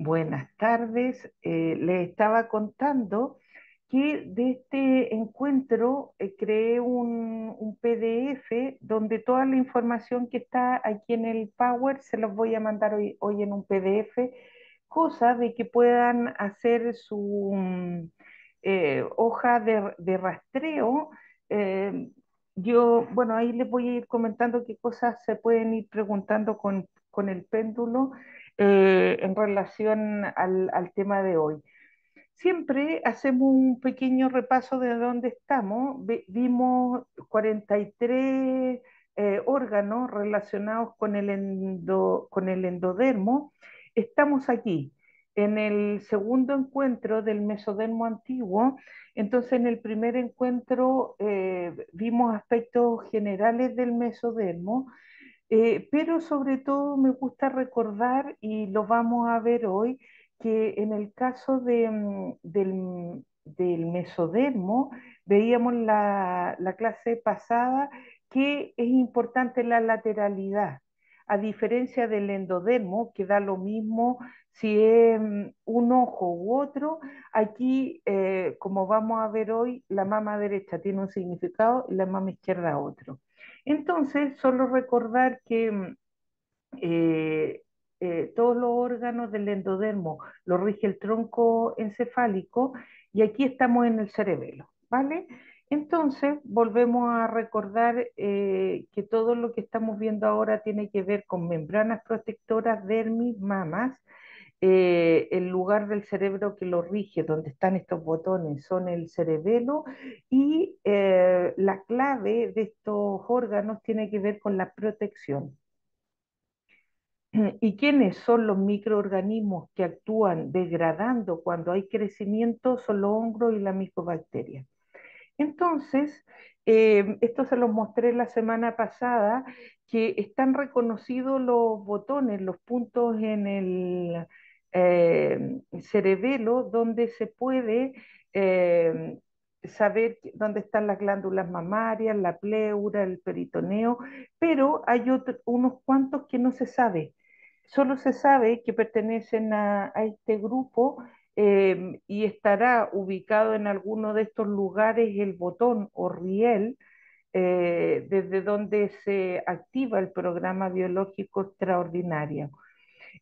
Buenas tardes. Les estaba contando que de este encuentro creé un PDF donde toda la información que está aquí en el Power se los voy a mandar hoy en un PDF, cosa de que puedan hacer su hoja de rastreo. eh, bueno, ahí les voy a ir comentando qué cosas se pueden ir preguntando con el péndulo en relación al tema de hoy. Siempre hacemos un pequeño repaso de dónde estamos. Vimos 43 órganos relacionados con el endodermo. Estamos aquí en el segundo encuentro del mesodermo antiguo. Entonces, en el primer encuentro vimos aspectos generales del mesodermo, pero sobre todo me gusta recordar, y lo vamos a ver hoy, que en el caso del mesodermo, veíamos la clase pasada que es importante la lateralidad, a diferencia del endodermo, que da lo mismo si es un ojo u otro. Aquí, como vamos a ver hoy, la mama derecha tiene un significado y la mama izquierda otro. Entonces, solo recordar que eh, todos los órganos del endodermo lo rige el tronco encefálico y aquí estamos en el cerebelo, ¿vale? Entonces, volvemos a recordar que todo lo que estamos viendo ahora tiene que ver con membranas protectoras, dermis, mamas. El lugar del cerebro que lo rige, donde están estos botones, son el cerebelo, y la clave de estos órganos tiene que ver con la protección. ¿Y quiénes son los microorganismos que actúan degradando cuando hay crecimiento? Son los hongos y la micobacteria. Entonces, esto se los mostré la semana pasada, que están reconocidos los botones, los puntos en el cerebelo donde se puede eh, saber dónde están las glándulas mamarias, la pleura, el peritoneo, pero hay unos cuantos que no se sabe. Solo se sabe que pertenecen a este grupo, y estará ubicado en alguno de estos lugares el botón o riel, desde donde se activa el programa biológico extraordinario.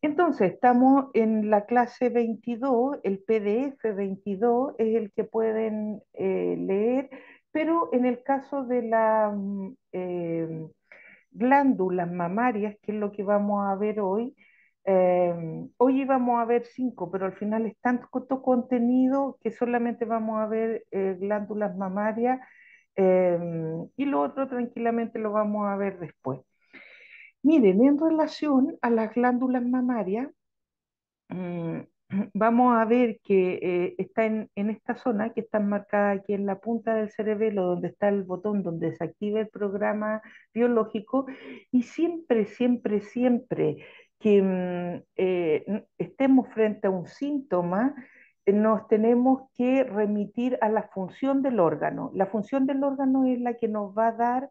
Entonces, estamos en la clase 22, el PDF 22 es el que pueden leer, pero en el caso de las glándulas mamarias, que es lo que vamos a ver hoy. Hoy íbamos a ver 5, pero al final es tanto contenido que solamente vamos a ver glándulas mamarias, y lo otro tranquilamente lo vamos a ver después. Miren, en relación a las glándulas mamarias, mm, vamos a ver que está en esta zona que está marcada aquí en la punta del cerebelo, donde está el botón donde se activa el programa biológico, y siempre, siempre, siempre que estemos frente a un síntoma, nos tenemos que remitir a la función del órgano. La función del órgano es la que nos va a dar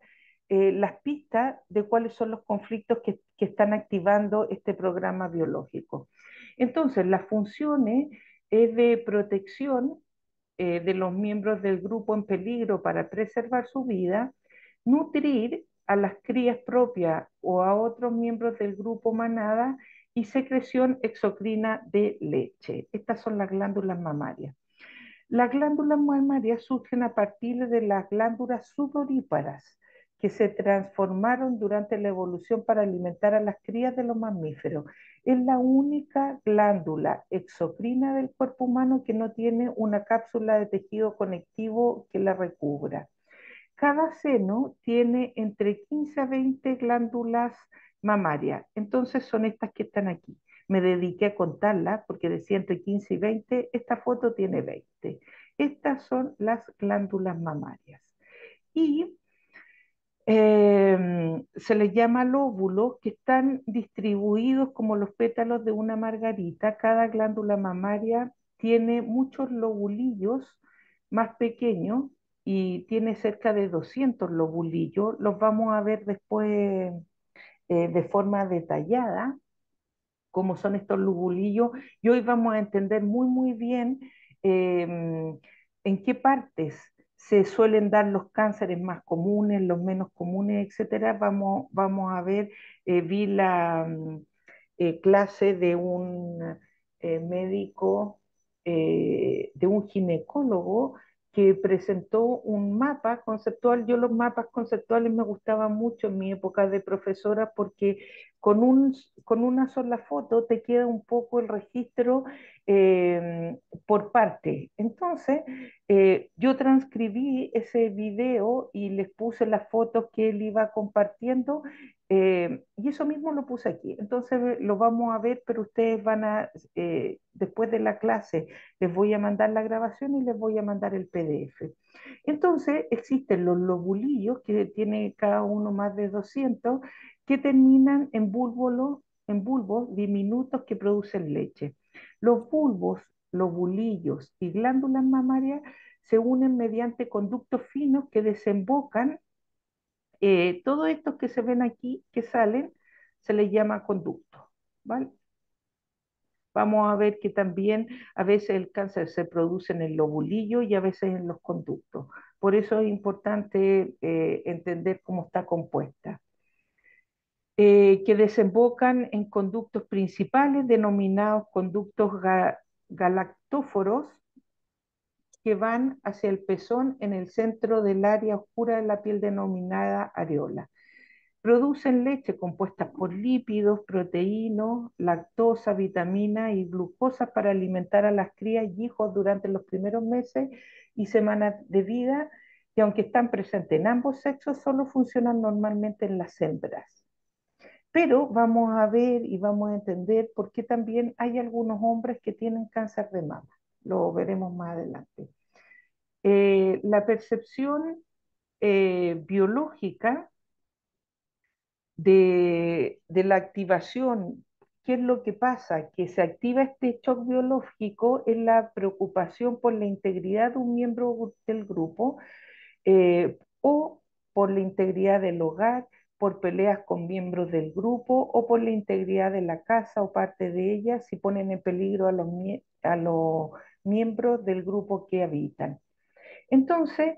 las pistas de cuáles son los conflictos que están activando este programa biológico. Entonces, las funciones es de protección de los miembros del grupo en peligro para preservar su vida, nutrir a las crías propias o a otros miembros del grupo manada, y secreción exocrina de leche. Estas son las glándulas mamarias. Las glándulas mamarias surgen a partir de las glándulas sudoríparas, que se transformaron durante la evolución para alimentar a las crías de los mamíferos. Es la única glándula exocrina del cuerpo humano que no tiene una cápsula de tejido conectivo que la recubra. Cada seno tiene entre 15 a 20 glándulas mamarias. Entonces son estas que están aquí. Me dediqué a contarlas porque decía entre 15 y 20. Esta foto tiene 20. Estas son las glándulas mamarias. Y se les llama lóbulos, que están distribuidos como los pétalos de una margarita. Cada glándula mamaria tiene muchos lobulillos más pequeños y tiene cerca de 200 lobulillos. Los vamos a ver después de forma detallada, cómo son estos lobulillos, y hoy vamos a entender muy, muy bien en qué partes se suelen dar los cánceres más comunes, los menos comunes, etcétera. Vamos a ver, vi la clase de un médico, de un ginecólogo que presentó un mapa conceptual. Yo los mapas conceptuales me gustaban mucho en mi época de profesora porque con una sola foto te queda un poco el registro por parte. Entonces, yo transcribí ese video y les puse las fotos que él iba compartiendo, y eso mismo lo puse aquí. Entonces lo vamos a ver, pero ustedes van a, después de la clase, les voy a mandar la grabación y les voy a mandar el PDF. Entonces existen los lobulillos, que tiene cada uno más de 200, que terminan en bulbos diminutos que producen leche. Los bulbos, lobulillos y glándulas mamarias se unen mediante conductos finos que desembocan, todos estos que se ven aquí, que salen, se les llama conductos, ¿vale? Vamos a ver que también a veces el cáncer se produce en el lobulillo y a veces en los conductos. Por eso es importante entender cómo está compuesta. Que desembocan en conductos principales denominados conductos galactóforos, que van hacia el pezón en el centro del área oscura de la piel denominada areola. Producen leche compuesta por lípidos, proteínas, lactosa, vitamina y glucosa para alimentar a las crías y hijos durante los primeros meses y semanas de vida, y aunque están presentes en ambos sexos, solo funcionan normalmente en las hembras. Pero vamos a ver y vamos a entender por qué también hay algunos hombres que tienen cáncer de mama. Lo veremos más adelante. La percepción biológica de la activación. ¿Qué es lo que pasa? Que se activa este shock biológico en la preocupación por la integridad de un miembro del grupo, o por la integridad del hogar, por peleas con miembros del grupo o por la integridad de la casa o parte de ella si ponen en peligro a los miembros del grupo que habitan. Entonces,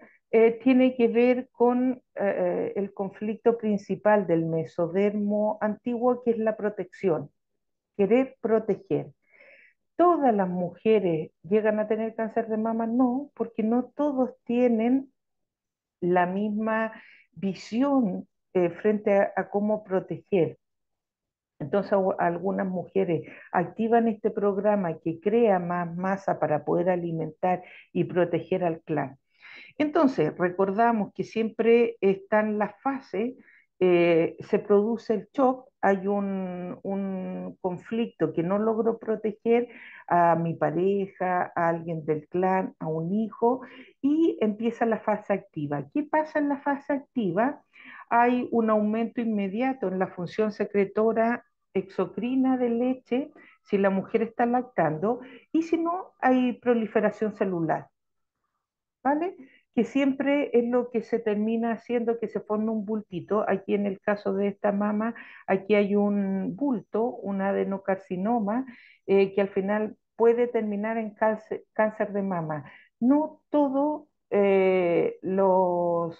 tiene que ver con el conflicto principal del mesodermo antiguo, que es la protección, querer proteger. ¿Todas las mujeres llegan a tener cáncer de mama? No, porque no todos tienen la misma visión frente a cómo proteger. Entonces, algunas mujeres activan este programa que crea más masa para poder alimentar y proteger al clan. Entonces, recordamos que siempre están las fases, se produce el shock, hay un conflicto que no logro proteger a mi pareja, a alguien del clan, a un hijo, y empieza la fase activa. ¿Qué pasa en la fase activa? Hay un aumento inmediato en la función secretora exocrina de leche si la mujer está lactando, y si no, hay proliferación celular, ¿vale? Que siempre es lo que se termina haciendo, que se forma un bultito. Aquí en el caso de esta mama, aquí hay un bulto, un adenocarcinoma, que al final puede terminar en cáncer de mama. No todos los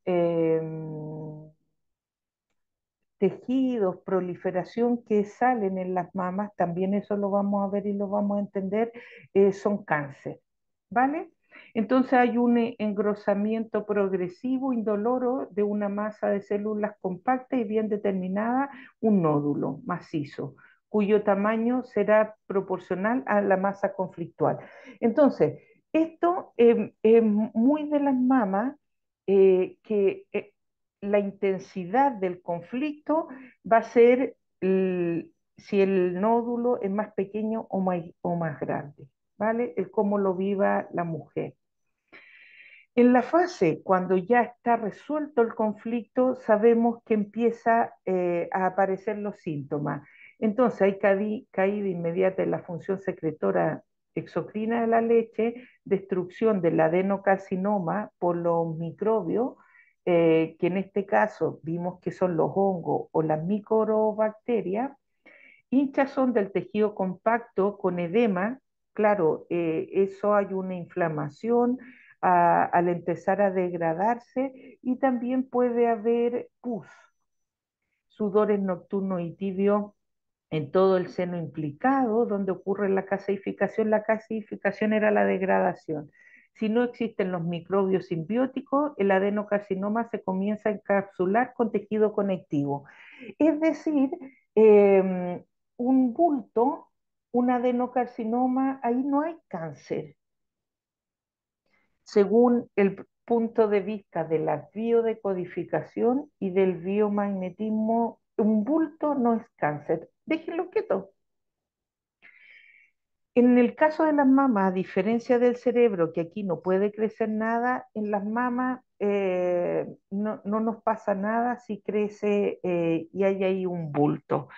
eh, tejidos, proliferación que salen en las mamas, también eso lo vamos a ver y lo vamos a entender, son cáncer, ¿vale? Entonces hay un engrosamiento progresivo, indoloro, de una masa de células compacta y bien determinada, un nódulo macizo, cuyo tamaño será proporcional a la masa conflictual. Entonces, esto es muy de las mamas, que la intensidad del conflicto va a ser si el nódulo es más pequeño o más grande, ¿vale? El cómo lo viva la mujer. En la fase, cuando ya está resuelto el conflicto, sabemos que empieza a aparecer los síntomas. Entonces hay caída inmediata en la función secretora exocrina de la leche, destrucción del adenocarcinoma por los microbios, que en este caso vimos que son los hongos o las microbacterias, hinchazón del tejido compacto con edema. Claro, eso hay una inflamación al empezar a degradarse y también puede haber pus, sudores nocturnos y tibios en todo el seno implicado, donde ocurre la casificación. La casificación era la degradación. Si no existen los microbios simbióticos, el adenocarcinoma se comienza a encapsular con tejido conectivo. Es decir, eh, un bulto, un adenocarcinoma, ahí no hay cáncer, según el punto de vista de la biodecodificación y del biomagnetismo. Un bulto no es cáncer. Déjenlo quieto. En el caso de las mamas, a diferencia del cerebro, que aquí no puede crecer nada, en las mamas no nos pasa nada si crece y hay ahí un bulto.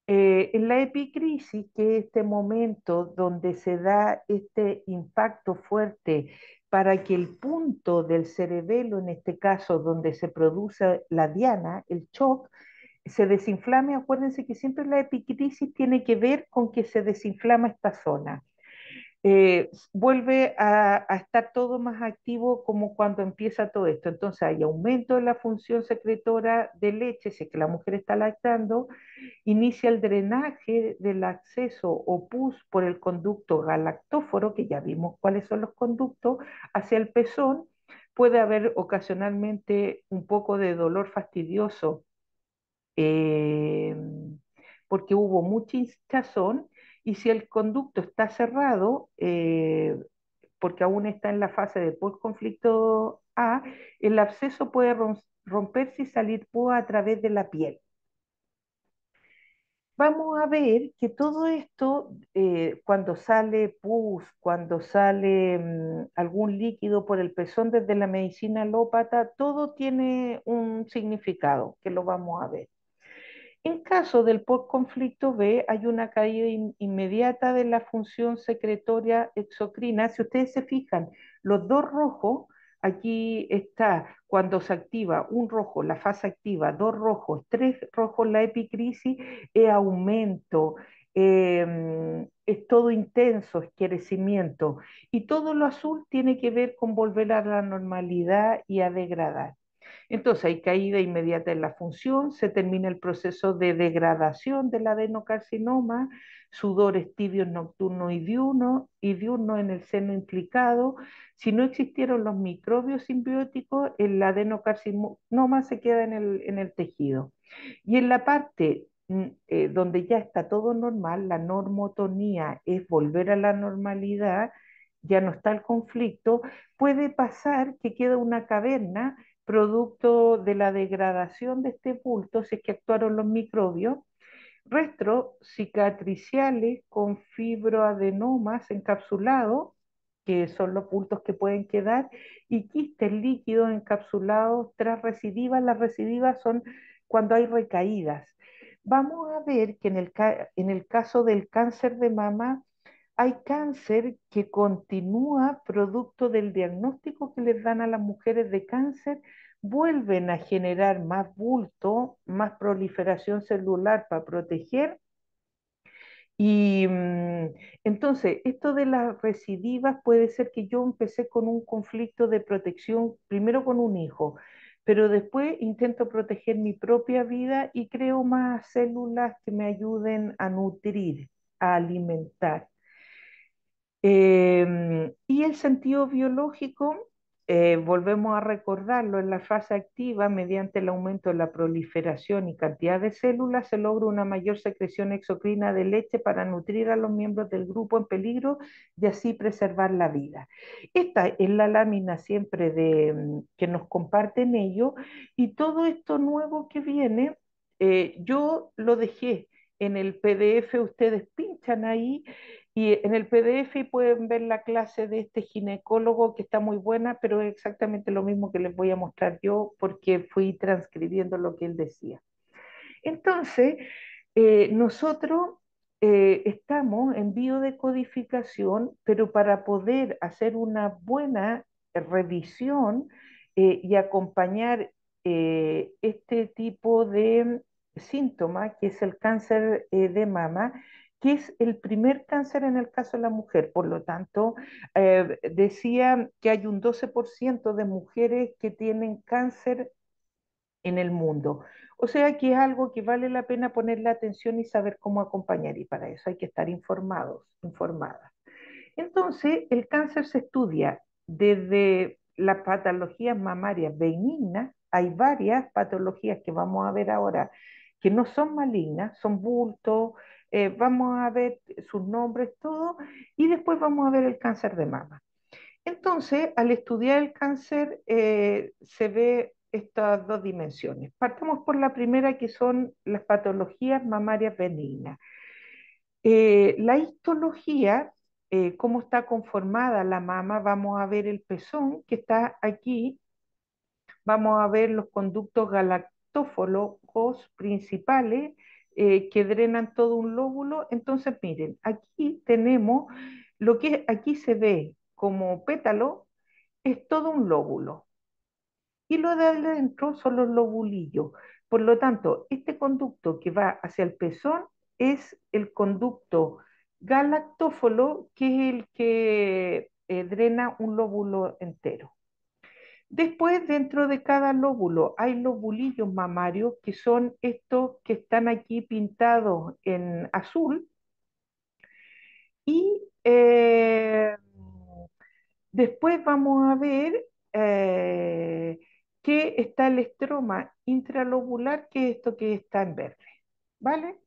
En la epicrisis, que es este momento donde se da este impacto fuerte para que el punto del cerebelo, en este caso donde se produce la diana, el shock, se desinflame. Acuérdense que siempre la epicrisis tiene que ver con que se desinflama esta zona. Vuelve a estar todo más activo como cuando empieza todo esto. Entonces hay aumento de la función secretora de leche, si es que la mujer está lactando, inicia el drenaje del acceso o pus por el conducto galactóforo, que ya vimos cuáles son los conductos, hacia el pezón. Puede haber ocasionalmente un poco de dolor fastidioso eh, porque hubo mucha hinchazón, y si el conducto está cerrado, porque aún está en la fase de postconflicto A, el absceso puede romperse y salir púa a través de la piel. Vamos a ver que todo esto, cuando sale pus, cuando sale algún líquido por el pezón desde la medicina alópata, todo tiene un significado, que lo vamos a ver. En caso del postconflicto B, hay una caída inmediata de la función secretoria exocrina. Si ustedes se fijan, los dos rojos, aquí está cuando se activa un rojo, la fase activa, dos rojos, tres rojos, la epicrisis, es aumento, es todo intenso, es crecimiento. Y todo lo azul tiene que ver con volver a la normalidad y a degradar. Entonces hay caída inmediata en la función, se termina el proceso de degradación del adenocarcinoma, sudores tibios nocturnos y diurnos en el seno implicado. Si no existieron los microbios simbióticos, el adenocarcinoma se queda en el tejido. Y en la parte donde ya está todo normal, la normotonía es volver a la normalidad, ya no está el conflicto, puede pasar que queda una caverna producto de la degradación de este bulto, si es que actuaron los microbios, restos cicatriciales con fibroadenomas encapsulados, que son los bultos que pueden quedar, y quistes líquidos encapsulados tras recidivas. Las recidivas son cuando hay recaídas. Vamos a ver que en el caso del cáncer de mama, hay cáncer que continúa producto del diagnóstico que les dan a las mujeres de cáncer, vuelven a generar más bulto, más proliferación celular para proteger. Y entonces, esto de las recidivas puede ser que yo empecé con un conflicto de protección, primero con un hijo, pero después intento proteger mi propia vida y creo más células que me ayuden a nutrir, a alimentar. Y el sentido biológico, volvemos a recordarlo, en la fase activa, mediante el aumento de la proliferación y cantidad de células, se logra una mayor secreción exocrina de leche para nutrir a los miembros del grupo en peligro y así preservar la vida. Esta es la lámina siempre que nos comparten ellos, y todo esto nuevo que viene, yo lo dejé en el PDF, ustedes pinchan ahí y en el PDF pueden ver la clase de este ginecólogo que está muy buena, pero es exactamente lo mismo que les voy a mostrar yo porque fui transcribiendo lo que él decía. Entonces, nosotros estamos en biodecodificación, pero para poder hacer una buena revisión y acompañar este tipo de síntoma, que es el cáncer de mama, que es el primer cáncer en el caso de la mujer. Por lo tanto, decía que hay un 12% de mujeres que tienen cáncer en el mundo. O sea que es algo que vale la pena ponerle atención y saber cómo acompañar, y para eso hay que estar informados, informadas. Entonces, el cáncer se estudia desde las patologías mamarias benignas, hay varias patologías que vamos a ver ahora que no son malignas, son bultos, vamos a ver sus nombres, todo, y después vamos a ver el cáncer de mama. Entonces, al estudiar el cáncer, se ve estas dos dimensiones. Partamos por la primera, que son las patologías mamarias benignas. La histología, cómo está conformada la mama, vamos a ver el pezón que está aquí, vamos a ver los conductos galactófagos principales que drenan todo un lóbulo. Entonces, miren, aquí tenemos lo que aquí se ve como pétalo, es todo un lóbulo. Y lo de adentro son los lobulillos. Por lo tanto, este conducto que va hacia el pezón es el conducto galactófilo, que es el que drena un lóbulo entero. Después, dentro de cada lóbulo hay lobulillos mamarios, que son estos que están aquí pintados en azul. Y después vamos a ver que está el estroma intralobular, que es esto que está en verde. ¿Vale?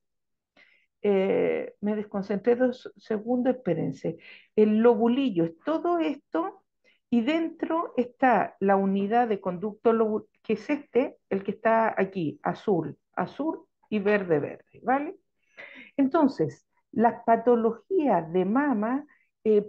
Me desconcentré 2 segundos, espérense. El lobulillo es todo esto, y dentro está la unidad de conducto lobular, que es este, el que está aquí, azul, azul y verde, verde. ¿Vale? Entonces, las patologías de mama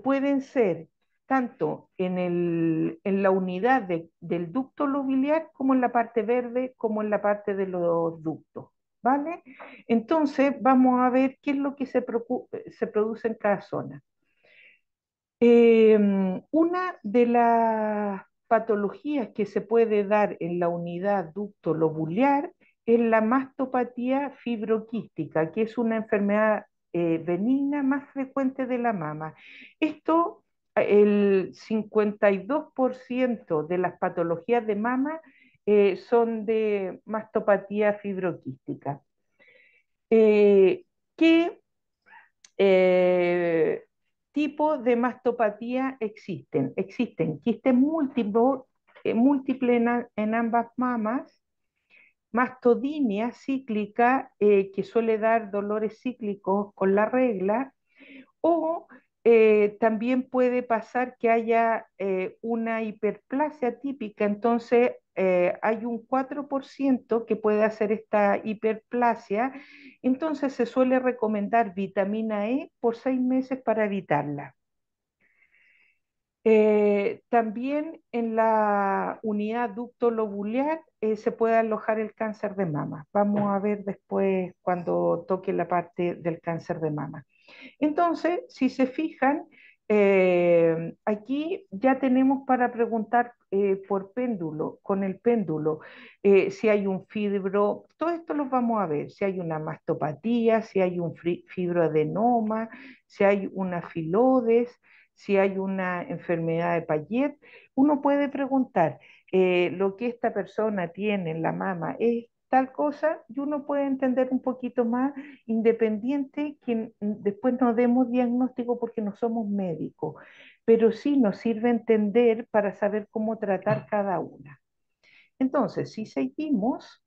pueden ser tanto en la unidad del ducto lobiliar, como en la parte verde, como en la parte de los ductos. ¿Vale? Entonces, vamos a ver qué es lo que se produce en cada zona. Una de las patologías que se puede dar en la unidad ducto lobular es la mastopatía fibroquística, que es una enfermedad benigna más frecuente de la mama. Esto, el 52% de las patologías de mama son de mastopatía fibroquística. ¿Qué eh, tipos de mastopatía existen? Existen quistes múltiples en ambas mamas, mastodinia cíclica, que suele dar dolores cíclicos con la regla, o también puede pasar que haya una hiperplasia típica. Entonces hay un 4% que puede hacer esta hiperplasia. Entonces se suele recomendar vitamina E por 6 meses para evitarla. También en la unidad ducto lobular se puede alojar el cáncer de mama. Vamos a ver después cuando toque la parte del cáncer de mama. Entonces, si se fijan, aquí ya tenemos para preguntar por péndulo, con el péndulo, si hay un fibro, todo esto lo vamos a ver, si hay una mastopatía, si hay un fibroadenoma, si hay una filodes, si hay una enfermedad de Payet. Uno puede preguntar, lo que esta persona tiene en la mama es tal cosa, y uno puede entender un poquito más, independiente que después no demos diagnóstico porque no somos médicos, pero sí nos sirve entender para saber cómo tratar cada una. Entonces, si seguimos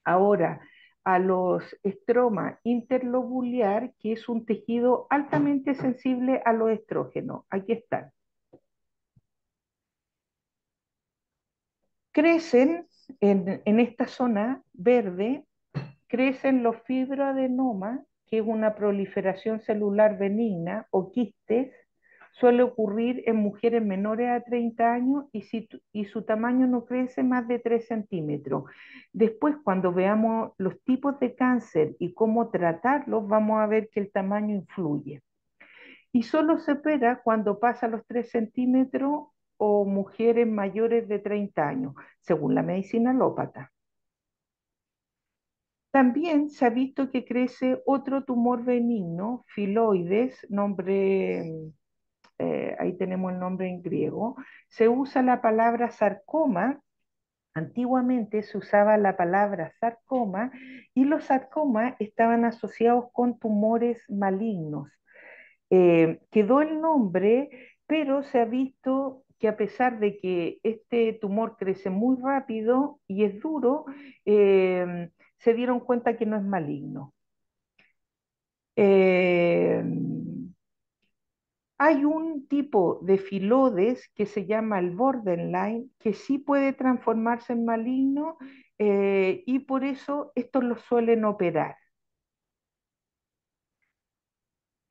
ahora a los estroma interlobular, que es un tejido altamente sensible a los estrógenos, aquí están. Crecen en esta zona verde, crecen los fibroadenomas, que es una proliferación celular benigna, o quistes. Suele ocurrir en mujeres menores a 30 años, y su tamaño no crece más de 3 centímetros. Después, cuando veamos los tipos de cáncer y cómo tratarlos, vamos a ver que el tamaño influye. Y solo se opera cuando pasa los 3 centímetros, o mujeres mayores de 30 años, según la medicina alópata. También se ha visto que crece otro tumor benigno, filoides, nombre, ahí tenemos el nombre en griego. Se usa la palabra sarcoma. Antiguamente se usaba la palabra sarcoma y los sarcomas estaban asociados con tumores malignos. Quedó el nombre, pero se ha visto que a pesar de que este tumor crece muy rápido y es duro, se dieron cuenta que no es maligno. Eh, Hay un tipo de filodes que se llama el borderline, que sí puede transformarse en maligno, y por eso estos los suelen operar.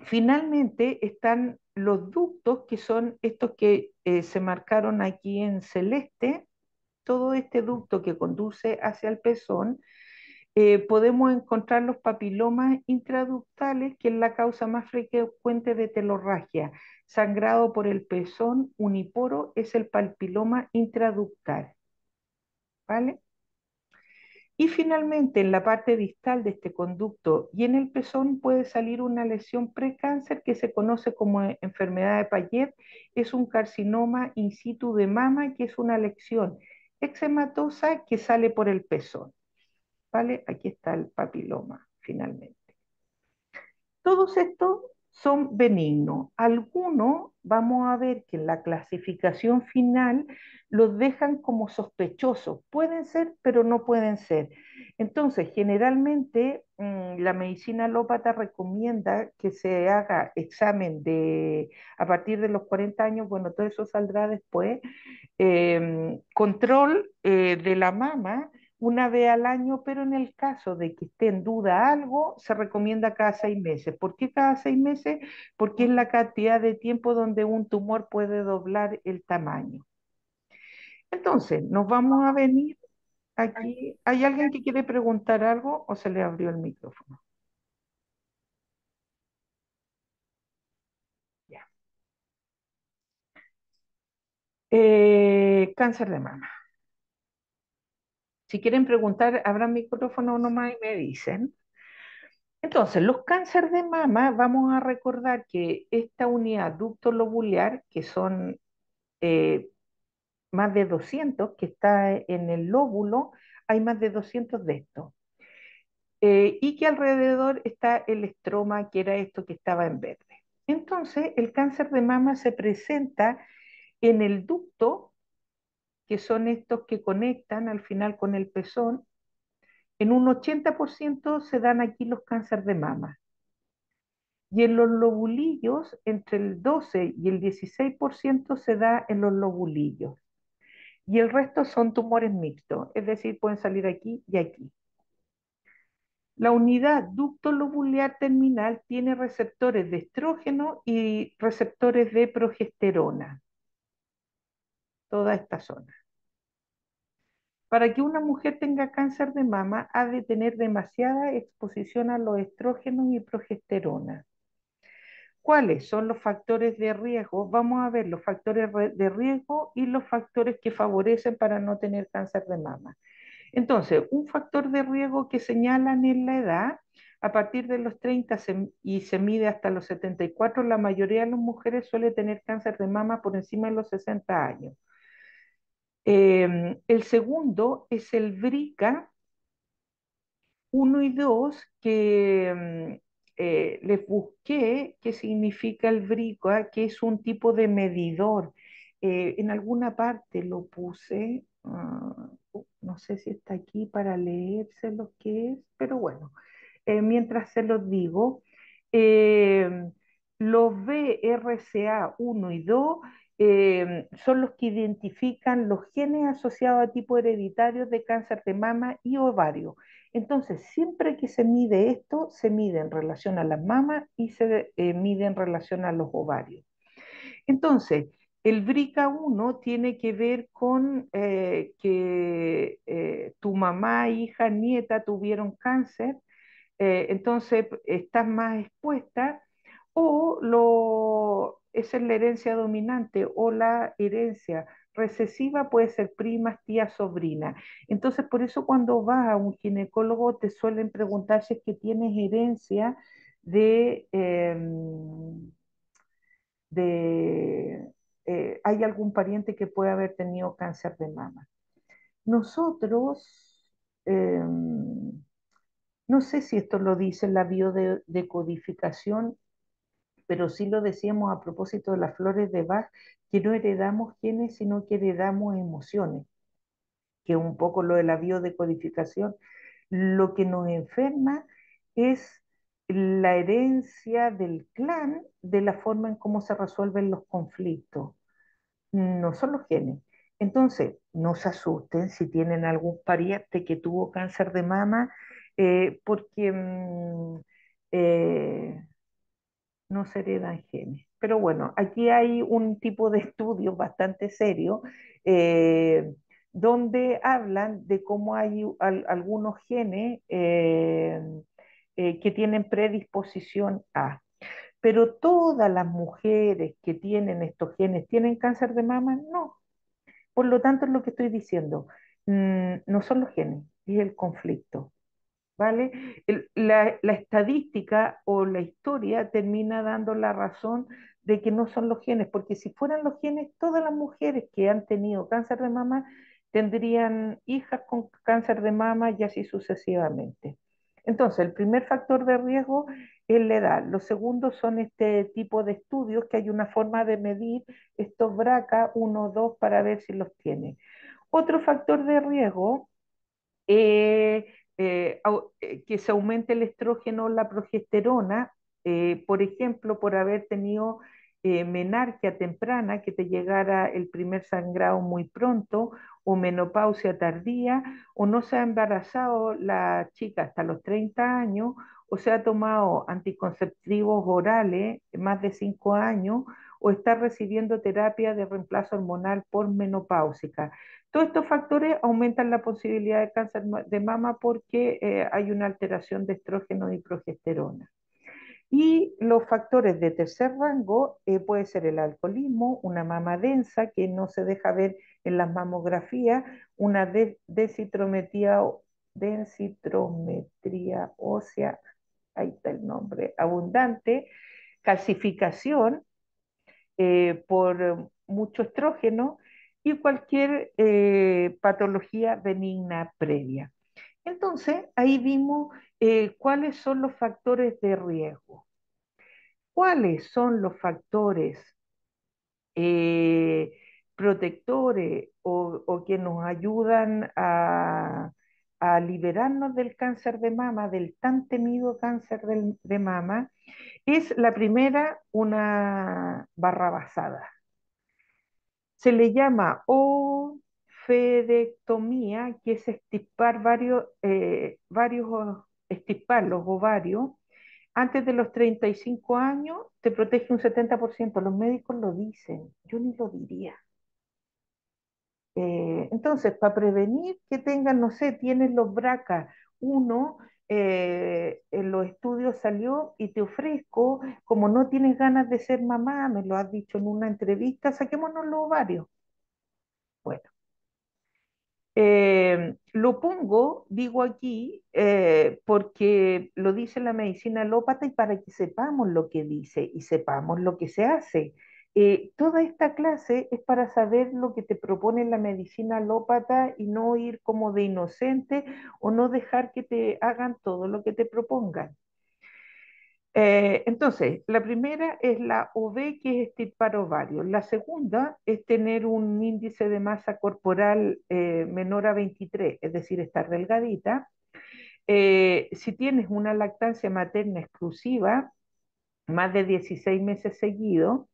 Finalmente están los ductos, que son estos que se marcaron aquí en celeste. Todo este ducto que conduce hacia el pezón, podemos encontrar los papilomas intraductales, que es la causa más frecuente de telorragia. Sangrado por el pezón uniporo es el papiloma intraductal, ¿vale? Y finalmente, en la parte distal de este conducto y en el pezón puede salir una lesión precáncer que se conoce como enfermedad de Payet. Es un carcinoma in situ de mama, que es una lesión eczematosa que sale por el pezón, ¿vale? Aquí está el papiloma, finalmente. Todos estos son benignos. Algunos vamos a ver que en la clasificación final los dejan como sospechosos. Pueden ser, pero no pueden ser. Entonces, generalmente la medicina alópata recomienda que se haga examen a partir de los 40 años, bueno, todo eso saldrá después, control de la mama una vez al año, pero en el caso de que esté en duda algo, se recomienda cada 6 meses. ¿Por qué cada 6 meses? Porque es la cantidad de tiempo donde un tumor puede doblar el tamaño. Entonces, nos vamos a venir aquí. ¿Hay alguien que quiere preguntar algo o se le abrió el micrófono? Ya. Cáncer de mama. Si quieren preguntar, abran micrófono nomás y me dicen. Entonces, los cánceres de mama, vamos a recordar que esta unidad ducto lobular, que son eh, más de 200 que está en el lóbulo, hay más de 200 de estos. Y que alrededor está el estroma, que era esto que estaba en verde. Entonces, el cáncer de mama se presenta en el ducto, que son estos que conectan al final con el pezón. En un 80% se dan aquí los cánceres de mama. Y en los lobulillos, entre el 12 y el 16% se da en los lobulillos. Y el resto son tumores mixtos, es decir, pueden salir aquí y aquí. La unidad ducto lobular terminal tiene receptores de estrógeno y receptores de progesterona, toda esta zona. Para que una mujer tenga cáncer de mama, ha de tener demasiada exposición a los estrógenos y progesterona. ¿Cuáles son los factores de riesgo? Vamos a ver los factores de riesgo y los factores que favorecen para no tener cáncer de mama. Entonces, un factor de riesgo que señalan en la edad, a partir de los 30 y se mide hasta los 74, la mayoría de las mujeres suele tener cáncer de mama por encima de los 60 años. El segundo es el BRCA 1 y 2, que les busqué qué significa el BRCA, que es un tipo de medidor. En alguna parte lo puse, no sé si está aquí para leerse lo que es, pero bueno, mientras se los digo, eh, los BRCA1 y 2 son los que identifican los genes asociados a tipos hereditarios de cáncer de mama y ovario. Entonces, siempre que se mide esto, se mide en relación a las mamas y se mide en relación a los ovarios. Entonces, el BRCA1 tiene que ver con que tu mamá, hija, nieta tuvieron cáncer, entonces estás más expuesta, o esa es la herencia dominante o la herencia recesiva puede ser primas, tías, sobrina. Entonces, por eso cuando vas a un ginecólogo te suelen preguntar si es que tienes herencia de, hay algún pariente que puede haber tenido cáncer de mama. Nosotros, no sé si esto lo dice la biodecodificación, pero sí lo decíamos a propósito de las flores de Bach, que no heredamos genes, sino que heredamos emociones, que es un poco lo de la biodecodificación. Lo que nos enferma es la herencia del clan, de la forma en cómo se resuelven los conflictos, no son los genes. Entonces, no se asusten si tienen algún pariente que tuvo cáncer de mama, porque eh, no se heredan genes. Pero bueno, aquí hay un tipo de estudio bastante serio, eh, donde hablan de cómo hay algunos genes que tienen predisposición a. Pero todas las mujeres que tienen estos genes tienen cáncer de mama, no. Por lo tanto, es lo que estoy diciendo. No son los genes, es el conflicto. ¿Vale? La estadística o la historia termina dando la razón de que no son los genes, porque si fueran los genes, todas las mujeres que han tenido cáncer de mama tendrían hijas con cáncer de mama y así sucesivamente. Entonces, el primer factor de riesgo es la edad. Los segundos son este tipo de estudios que hay una forma de medir estos BRCA 1 o 2 para ver si los tiene. Otro factor de riesgo que se aumente el estrógeno o la progesterona, por ejemplo, por haber tenido menarquia temprana, que te llegara el primer sangrado muy pronto, o menopausia tardía, o no se ha embarazado la chica hasta los 30 años, o se ha tomado anticonceptivos orales más de 5 años, o está recibiendo terapia de reemplazo hormonal por menopáusica. Todos estos factores aumentan la posibilidad de cáncer de mama porque hay una alteración de estrógeno y progesterona. Y los factores de tercer rango puede ser el alcoholismo, una mama densa que no se deja ver en las mamografías, una densitometría ósea, ahí está el nombre, abundante, calcificación por mucho estrógeno y cualquier patología benigna previa. Entonces, ahí vimos cuáles son los factores de riesgo, cuáles son los factores eh, protectores o que nos ayudan a liberarnos del cáncer de mama, del tan temido cáncer de mama. Es la primera una barra basada. Se le llama oophorectomía, que es extirpar extirpar los ovarios. Antes de los 35 años te protege un 70%. Los médicos lo dicen, yo ni lo diría. Entonces, para prevenir que tengan, no sé, tienes los BRCA, uno, en los estudios salió y te ofrezco, como no tienes ganas de ser mamá, me lo has dicho en una entrevista, saquémonos los ovarios. Bueno, lo pongo, digo aquí, porque lo dice la medicina alópata y para que sepamos lo que dice y sepamos lo que se hace. Toda esta clase es para saber lo que te propone la medicina alópata y no ir como de inocente o no dejar que te hagan todo lo que te propongan. Entonces, la primera es la OB, que es extirpar ovarios. La segunda es tener un índice de masa corporal menor a 23, es decir, estar delgadita. Si tienes una lactancia materna exclusiva, más de 16 meses seguidos,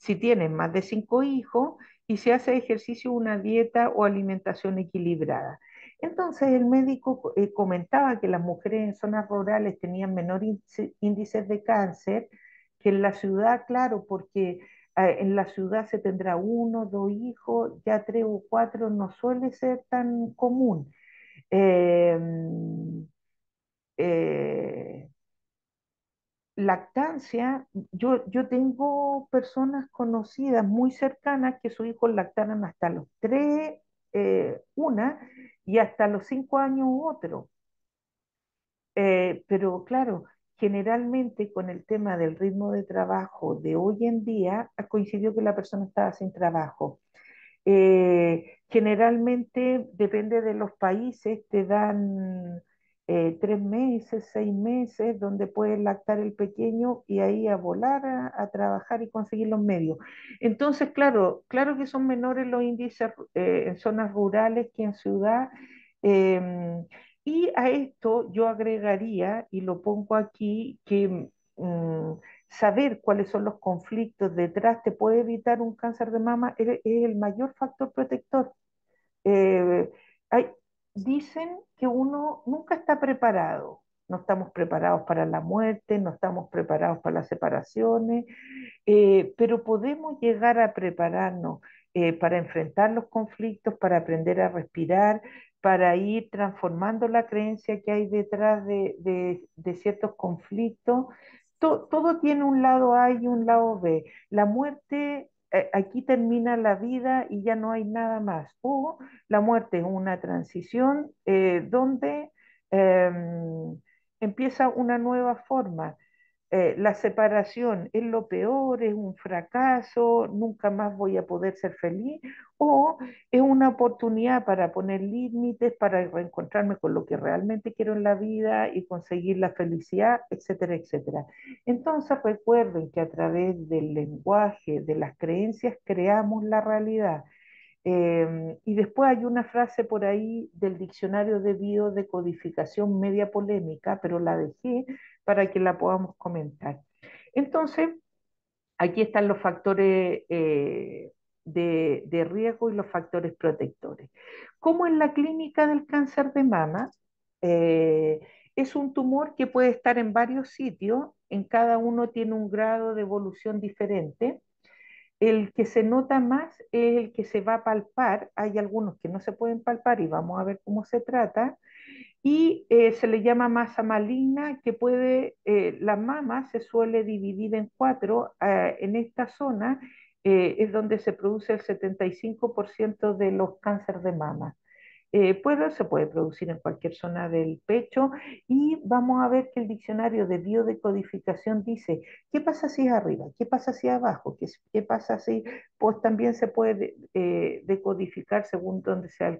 si tienes más de 5 hijos y si hace ejercicio, una dieta o alimentación equilibrada. Entonces el médico comentaba que las mujeres en zonas rurales tenían menor índices de cáncer que en la ciudad, claro, porque en la ciudad se tendrá uno, dos hijos, ya tres o cuatro no suele ser tan común. Eh, eh, Lactancia, yo tengo personas conocidas muy cercanas que sus hijos lactaron hasta los 3, una, y hasta los 5 años otro. Pero claro, generalmente con el tema del ritmo de trabajo de hoy en día, ha coincidido que la persona estaba sin trabajo. Generalmente, depende de los países, te dan 3 meses, 6 meses, donde puedes lactar el pequeño y ahí a volar a trabajar y conseguir los medios. Entonces, claro, claro que son menores los índices en zonas rurales que en ciudad. em, y a esto yo agregaría, y lo pongo aquí, que saber cuáles son los conflictos detrás te puede evitar un cáncer de mama, es el mayor factor protector. Eh, hay- Dicen que uno nunca está preparado. No estamos preparados para la muerte, no estamos preparados para las separaciones, pero podemos llegar a prepararnos para enfrentar los conflictos, para aprender a respirar, para ir transformando la creencia que hay detrás de ciertos conflictos. Todo tiene un lado A y un lado B. La muerte, aquí termina la vida y ya no hay nada más. O la muerte es una transición donde empieza una nueva forma. La separación es lo peor, es un fracaso, nunca más voy a poder ser feliz, o es una oportunidad para poner límites, para reencontrarme con lo que realmente quiero en la vida y conseguir la felicidad, etcétera, etcétera. Entonces recuerden que a través del lenguaje, de las creencias, creamos la realidad. Y después hay una frase por ahí del diccionario de biodecodificación media polémica, pero la dejé para que la podamos comentar. Entonces, aquí están los factores de riesgo y los factores protectores. Como en la clínica del cáncer de mama, eh, es un tumor que puede estar en varios sitios, en cada uno tiene un grado de evolución diferente. El que se nota más es el que se va a palpar. Hay algunos que no se pueden palpar y vamos a ver cómo se trata. Y se le llama masa maligna, que puede, la mama se suele dividir en cuatro. En esta zona es donde se produce el 75% de los cánceres de mama. Se puede producir en cualquier zona del pecho y vamos a ver que el diccionario de biodecodificación dice, ¿qué pasa si es arriba? ¿Qué pasa si es abajo? ¿Qué pasa si pues también se puede decodificar según dónde sea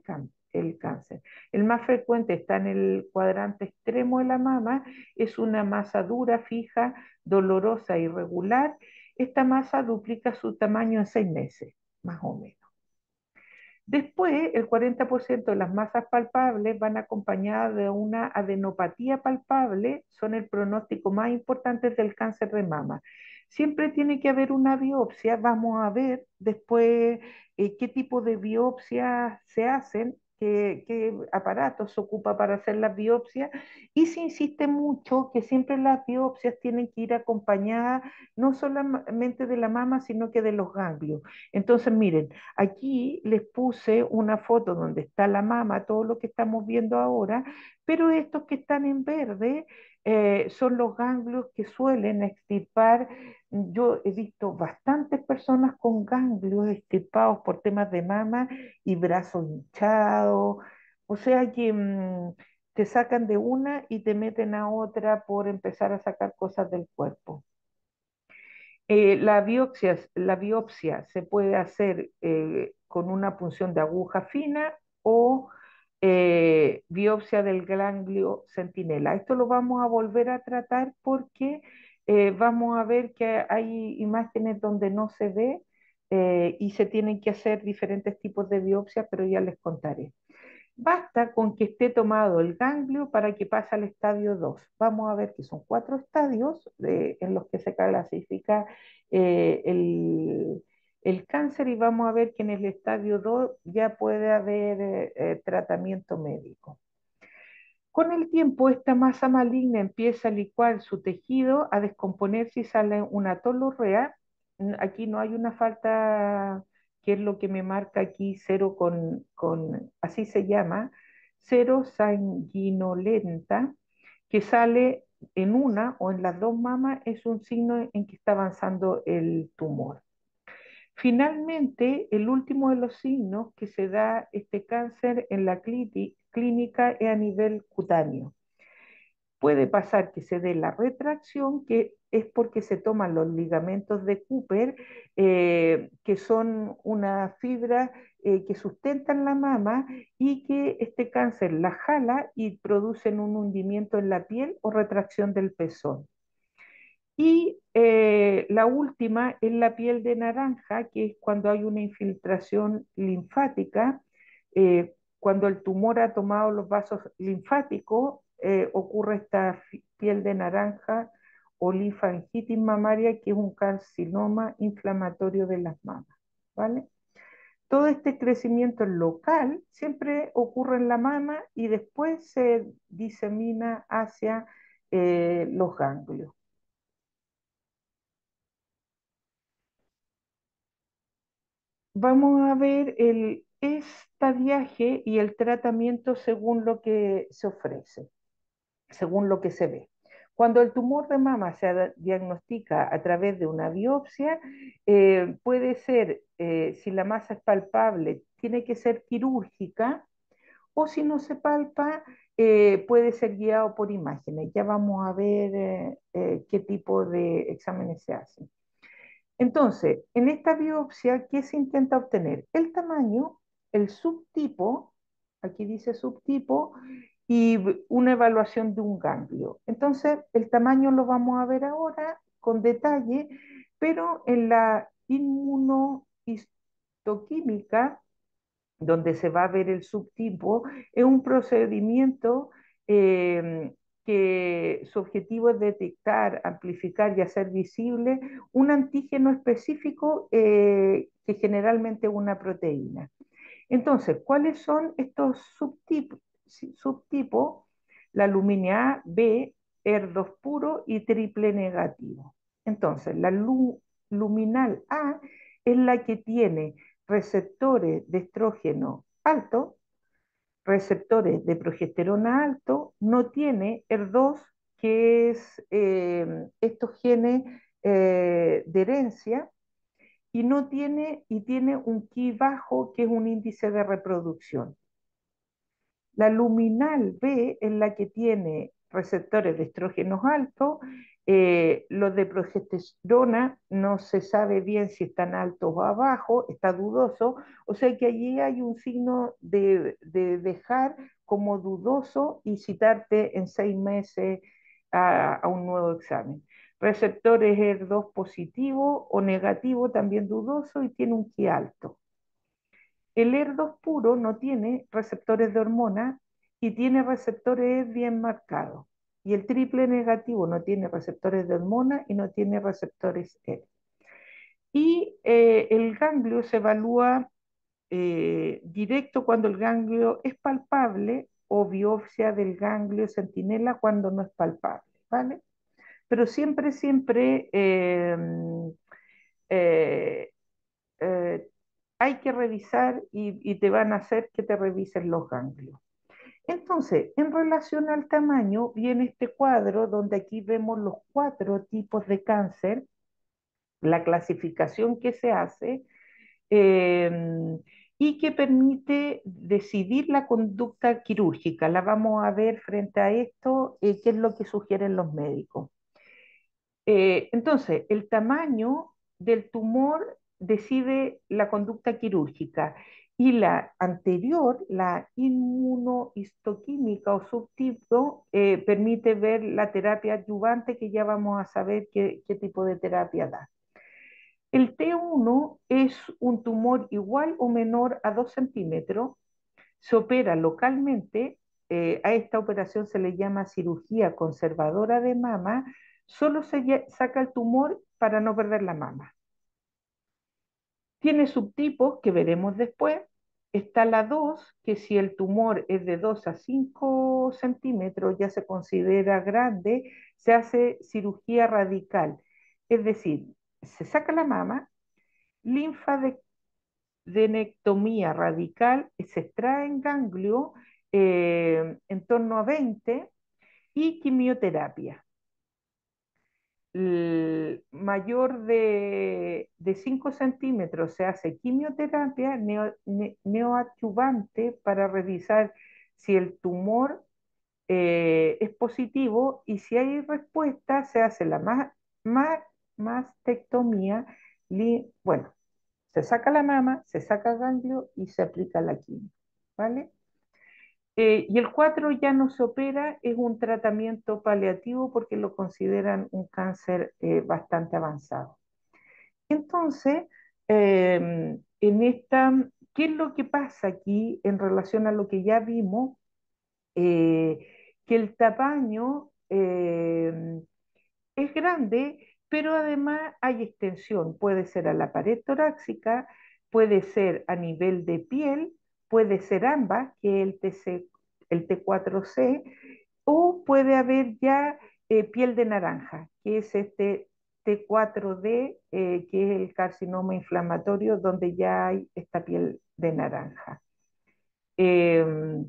el cáncer? El más frecuente está en el cuadrante extremo de la mama, es una masa dura, fija, dolorosa, irregular. Esta masa duplica su tamaño en 6 meses, más o menos. Después, el 40% de las masas palpables van acompañadas de una adenopatía palpable, son el pronóstico más importante del cáncer de mama. Siempre tiene que haber una biopsia, vamos a ver después qué tipo de biopsias se hacen, qué aparatos se ocupa para hacer las biopsias, y se insiste mucho que siempre las biopsias tienen que ir acompañadas no solamente de la mama, sino que de los ganglios. Entonces, miren, aquí les puse una foto donde está la mama, todo lo que estamos viendo ahora, pero estos que están en verde son los ganglios que suelen extirpar. Yo he visto bastantes personas con ganglios extirpados por temas de mama y brazos hinchados. O sea que te sacan de una y te meten a otra por empezar a sacar cosas del cuerpo. La biopsia se puede hacer con una punción de aguja fina o biopsia del ganglio centinela. Esto lo vamos a volver a tratar porque vamos a ver que hay imágenes donde no se ve y se tienen que hacer diferentes tipos de biopsias, pero ya les contaré. Basta con que esté tomado el ganglio para que pase al estadio 2. Vamos a ver que son 4 estadios en los que se clasifica el cáncer y vamos a ver que en el estadio 2 ya puede haber tratamiento médico. Con el tiempo, esta masa maligna empieza a licuar su tejido, a descomponerse y sale una tolurrea. Aquí no hay una falta, que es lo que me marca aquí, cero así se llama, cero sanguinolenta, que sale en una o en las dos mamas es un signo en que está avanzando el tumor. Finalmente, el último de los signos que se da este cáncer en la clínica es a nivel cutáneo. Puede pasar que se dé la retracción, que es porque se toman los ligamentos de Cooper, que son una fibra que sustentan la mama y que este cáncer la jala y producen un hundimiento en la piel o retracción del pezón. Y la última es la piel de naranja, que es cuando hay una infiltración linfática, cuando el tumor ha tomado los vasos linfáticos, ocurre esta piel de naranja o linfangitis mamaria, que es un carcinoma inflamatorio de las mamas, ¿vale? Todo este crecimiento local siempre ocurre en la mama y después se disemina hacia los ganglios. Vamos a ver el estadiaje y el tratamiento según lo que se ofrece, según lo que se ve. Cuando el tumor de mama se diagnostica a través de una biopsia, puede ser, si la masa es palpable, tiene que ser quirúrgica, o si no se palpa, puede ser guiado por imágenes. Ya vamos a ver qué tipo de exámenes se hacen. Entonces, en esta biopsia, ¿qué se intenta obtener? El tamaño, el subtipo, aquí dice subtipo, y una evaluación de un ganglio. Entonces, el tamaño lo vamos a ver ahora con detalle, pero en la inmunohistoquímica donde se va a ver el subtipo, es un procedimiento eh, que su objetivo es detectar, amplificar y hacer visible un antígeno específico que generalmente es una proteína. Entonces, ¿cuáles son estos subtipos? Subtipos, la lumina A, B, ER2 puro y triple negativo. Entonces, la luminal A es la que tiene receptores de estrógeno alto, receptores de progesterona alto, no tiene ER2, que es estos genes de herencia, y tiene un Ki bajo, que es un índice de reproducción. La luminal B es la que tiene receptores de estrógenos altos, los de progesterona no se sabe bien si están altos o abajo, está dudoso, o sea que allí hay un signo de dejar como dudoso y citarte en 6 meses a un nuevo examen. Receptores ER2 positivo o negativo, también dudoso y tiene un Ki alto. El ER2 puro no tiene receptores de hormona y tiene receptores bien marcados. Y el triple negativo no tiene receptores de hormona y no tiene receptores E. Y el ganglio se evalúa directo cuando el ganglio es palpable o biopsia del ganglio centinela cuando no es palpable, ¿vale? Pero siempre, siempre eh, eh, hay que revisar y te van a hacer que te revisen los ganglios. Entonces, en relación al tamaño, viene este cuadro donde aquí vemos los 4 tipos de cáncer, la clasificación que se hace eh, y que permite decidir la conducta quirúrgica. La vamos a ver frente a esto, qué es lo que sugieren los médicos. Entonces, el tamaño del tumor decide la conducta quirúrgica y la anterior, la inmunohistoquímica o subtipo, permite ver la terapia adyuvante, que ya vamos a saber qué tipo de terapia da. El T1 es un tumor igual o menor a 2 centímetros, se opera localmente, a esta operación se le llama cirugía conservadora de mama, solo se saca el tumor para no perder la mama. Tiene subtipos que veremos después. Está la 2, que si el tumor es de 2 a 5 centímetros ya se considera grande, se hace cirugía radical. Es decir, se saca la mama, linfadenectomía radical, se extrae en ganglio en torno a 20 y quimioterapia. mayor de 5 centímetros se hace quimioterapia neoadyuvante para revisar si el tumor es positivo y si hay respuesta se hace la mastectomía. Bueno, se saca la mama, se saca ganglio y se aplica la quimio, ¿vale? Y el 4 ya no se opera, es un tratamiento paliativo porque lo consideran un cáncer bastante avanzado. Entonces, ¿qué es lo que pasa aquí en relación a lo que ya vimos? Eh, que el tamaño es grande, pero además hay extensión. Puede ser a la pared torácica, puede ser a nivel de piel, puede ser ambas, que es el T4C, o puede haber ya piel de naranja, que es este T4D, que es el carcinoma inflamatorio, donde ya hay esta piel de naranja. Eh,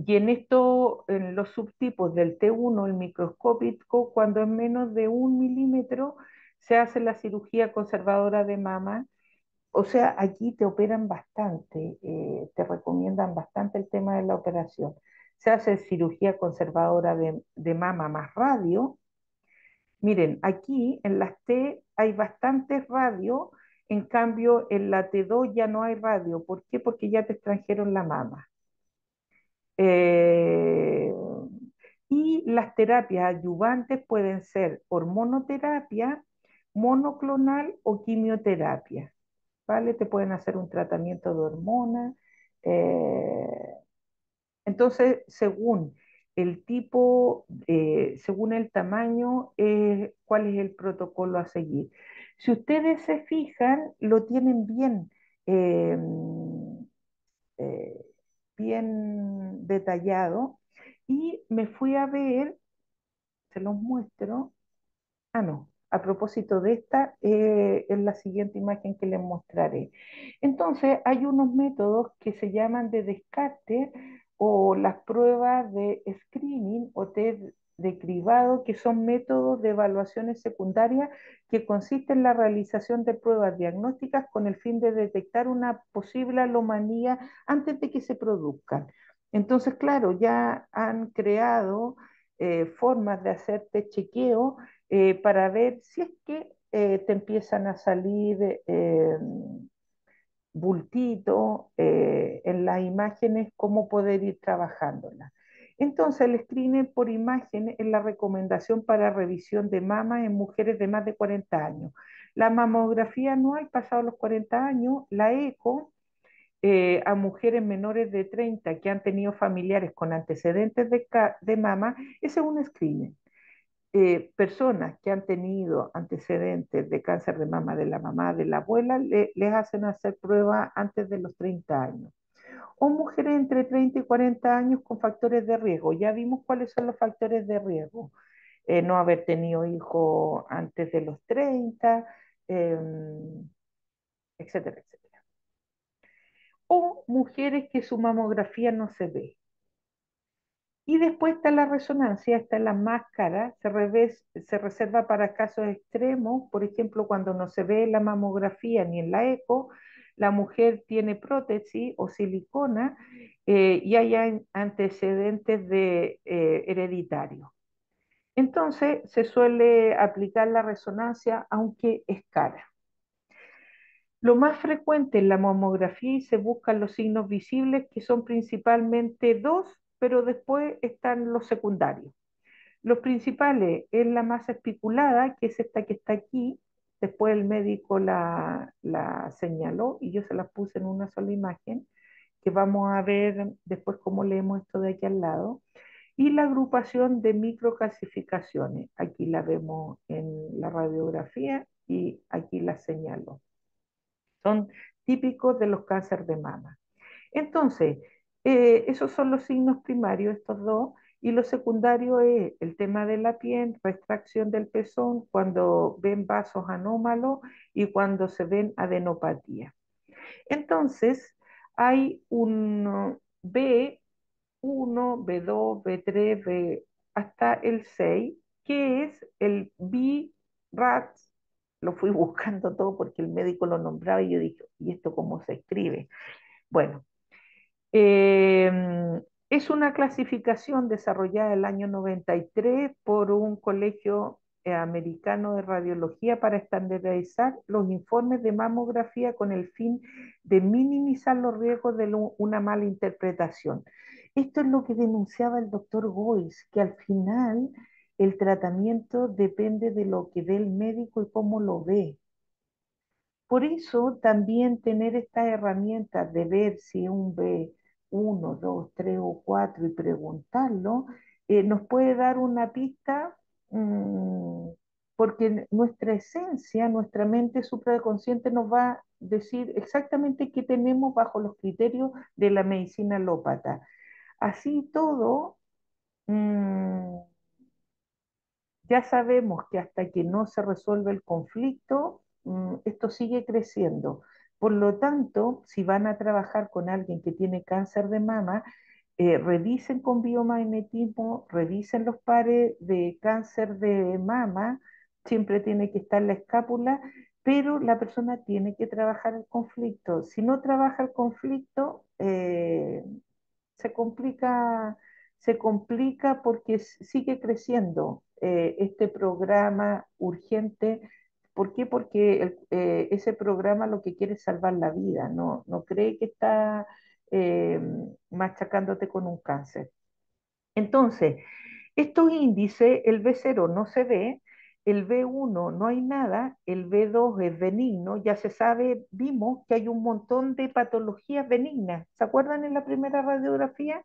y en esto, en los subtipos del T1, el microscópico, cuando es menos de 1 milímetro, se hace la cirugía conservadora de mama. O sea, aquí te operan bastante, te recomiendan bastante el tema de la operación. Se hace cirugía conservadora de mama más radio. Miren, aquí en las T hay bastantes radio, en cambio en la T2 ya no hay radio. ¿Por qué? Porque ya te extrajeron la mama. Eh, y las terapias adyuvantes pueden ser hormonoterapia, monoclonal o quimioterapia, ¿vale? Te pueden hacer un tratamiento de hormona. eh, entonces, según el tipo, según el tamaño, cuál es el protocolo a seguir. Si ustedes se fijan, lo tienen bien. eh, eh, bien detallado y me fui a ver, se los muestro, no, a propósito de esta, es la siguiente imagen que les mostraré. Entonces, hay unos métodos que se llaman de descarte o las pruebas de screening o test de cribado, que son métodos de evaluaciones secundarias que consisten en la realización de pruebas diagnósticas con el fin de detectar una posible anomalía antes de que se produzcan. Entonces, claro, ya han creado formas de hacerte chequeo para ver si es que te empiezan a salir bultitos en las imágenes, cómo poder ir trabajándolas. Entonces, el screening por imagen es la recomendación para revisión de mama en mujeres de más de 40 años. La mamografía anual pasado los 40 años, la eco a mujeres menores de 30 que han tenido familiares con antecedentes de mama, ese es un screening. Personas que han tenido antecedentes de cáncer de mama de la mamá, de la abuela, les hacen hacer pruebas antes de los 30 años. O mujeres entre 30 y 40 años con factores de riesgo. Ya vimos cuáles son los factores de riesgo. No haber tenido hijos antes de los 30, eh, etcétera, etcétera. O mujeres que su mamografía no se ve. Y después está la resonancia, está la máscara, se reserva para casos extremos, por ejemplo, cuando no se ve la mamografía ni en la eco, la mujer tiene prótesis o silicona y hay antecedentes de hereditario. Entonces se suele aplicar la resonancia, aunque es cara. Lo más frecuente en la mamografía y se buscan los signos visibles, que son principalmente dos, pero después están los secundarios. Los principales es la masa espiculada, que es esta que está aquí. Después el médico la señaló y yo se la puse en una sola imagen, que vamos a ver después cómo leemos esto de aquí al lado. Y la agrupación de microcalcificaciones. Aquí la vemos en la radiografía y aquí la señalo. Son típicos de los cánceres de mama. Entonces, esos son los signos primarios, estos dos, y lo secundario es el tema de la piel, retracción del pezón, cuando ven vasos anómalos y cuando se ven adenopatía. Entonces, hay un B1, B2, B3, hasta el 6, ¿Qué es el BRATS? Lo fui buscando todo porque el médico lo nombraba y yo dije, ¿y esto cómo se escribe? Bueno, eh, es una clasificación desarrollada en el año 93 por un colegio americano de radiología para estandarizar los informes de mamografía con el fin de minimizar los riesgos de una mala interpretación. Esto es lo que denunciaba el doctor Boyce, que al final el tratamiento depende de lo que ve el médico y cómo lo ve. Por eso también tener estas herramientas de ver si un b uno, 2, 3 o 4 y preguntarlo, nos puede dar una pista, mm, porque nuestra esencia, nuestra mente supraconsciente nos va a decir exactamente qué tenemos bajo los criterios de la medicina alópata. Así todo, mm, ya sabemos que hasta que no se resuelve el conflicto, esto sigue creciendo. Por lo tanto, si van a trabajar con alguien que tiene cáncer de mama, revisen con biomagnetismo, revisen los pares de cáncer de mama, siempre tiene que estar la escápula, pero la persona tiene que trabajar el conflicto. Si no trabaja el conflicto, se complica, se complica porque sigue creciendo este programa urgente. ¿Por qué? Porque ese programa lo que quiere es salvar la vida, no cree que está eh, machacándote con un cáncer. Entonces, estos índices, el B0 no se ve, el B1 no hay nada, el B2 es benigno, ya se sabe, vimos que hay un montón de patologías benignas. ¿Se acuerdan en la primera radiografía?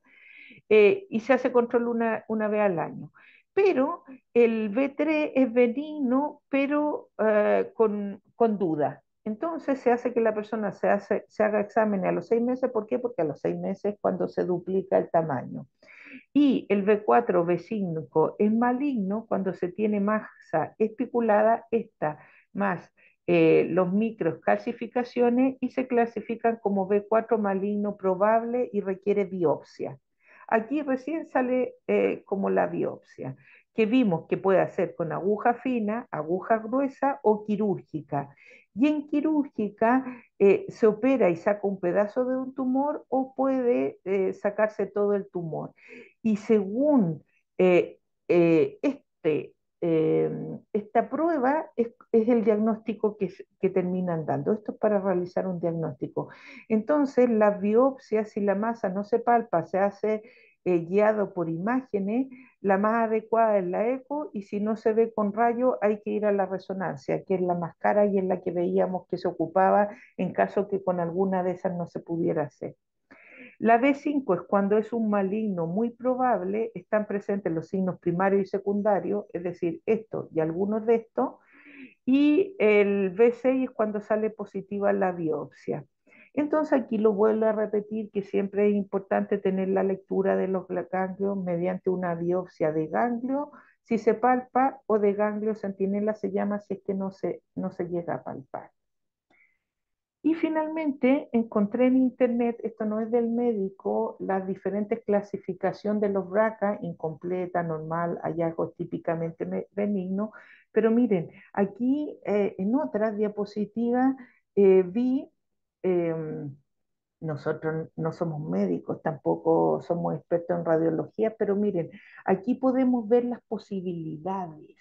Y se hace control una vez al año. Pero el B3 es benigno, pero con duda. Entonces se hace que la persona se haga exámenes a los 6 meses. ¿Por qué? Porque a los 6 meses es cuando se duplica el tamaño. Y el B4, B5 es maligno cuando se tiene masa especulada, esta más los micros calcificaciones y se clasifican como B4 maligno probable y requiere biopsia. Aquí recién sale como la biopsia, que vimos que puede hacer con aguja fina, aguja gruesa o quirúrgica. Y en quirúrgica se opera y saca un pedazo de un tumor o puede sacarse todo el tumor. Y según eh, esta prueba es el diagnóstico que terminan dando. Esto es para realizar un diagnóstico. Entonces, la biopsia, si la masa no se palpa, se hace guiado por imágenes, la más adecuada es la eco y si no se ve con rayo hay que ir a la resonancia, que es la más cara y es la que veíamos que se ocupaba en caso que con alguna de esas no se pudiera hacer. La B5 es cuando es un maligno muy probable, están presentes los signos primarios y secundarios, es decir, esto y algunos de estos, y el B6 es cuando sale positiva la biopsia. Entonces aquí lo vuelvo a repetir que siempre es importante tener la lectura de los ganglios mediante una biopsia de ganglio, si se palpa, o de ganglio centinela se llama si es que no se llega a palpar. Y finalmente encontré en internet, esto no es del médico, las diferentes clasificaciones de los BRCA, incompleta, normal, hallazgos típicamente benignos. Pero miren, aquí en otras diapositivas vi, eh, nosotros no somos médicos, tampoco somos expertos en radiología, pero miren, aquí podemos ver las posibilidades.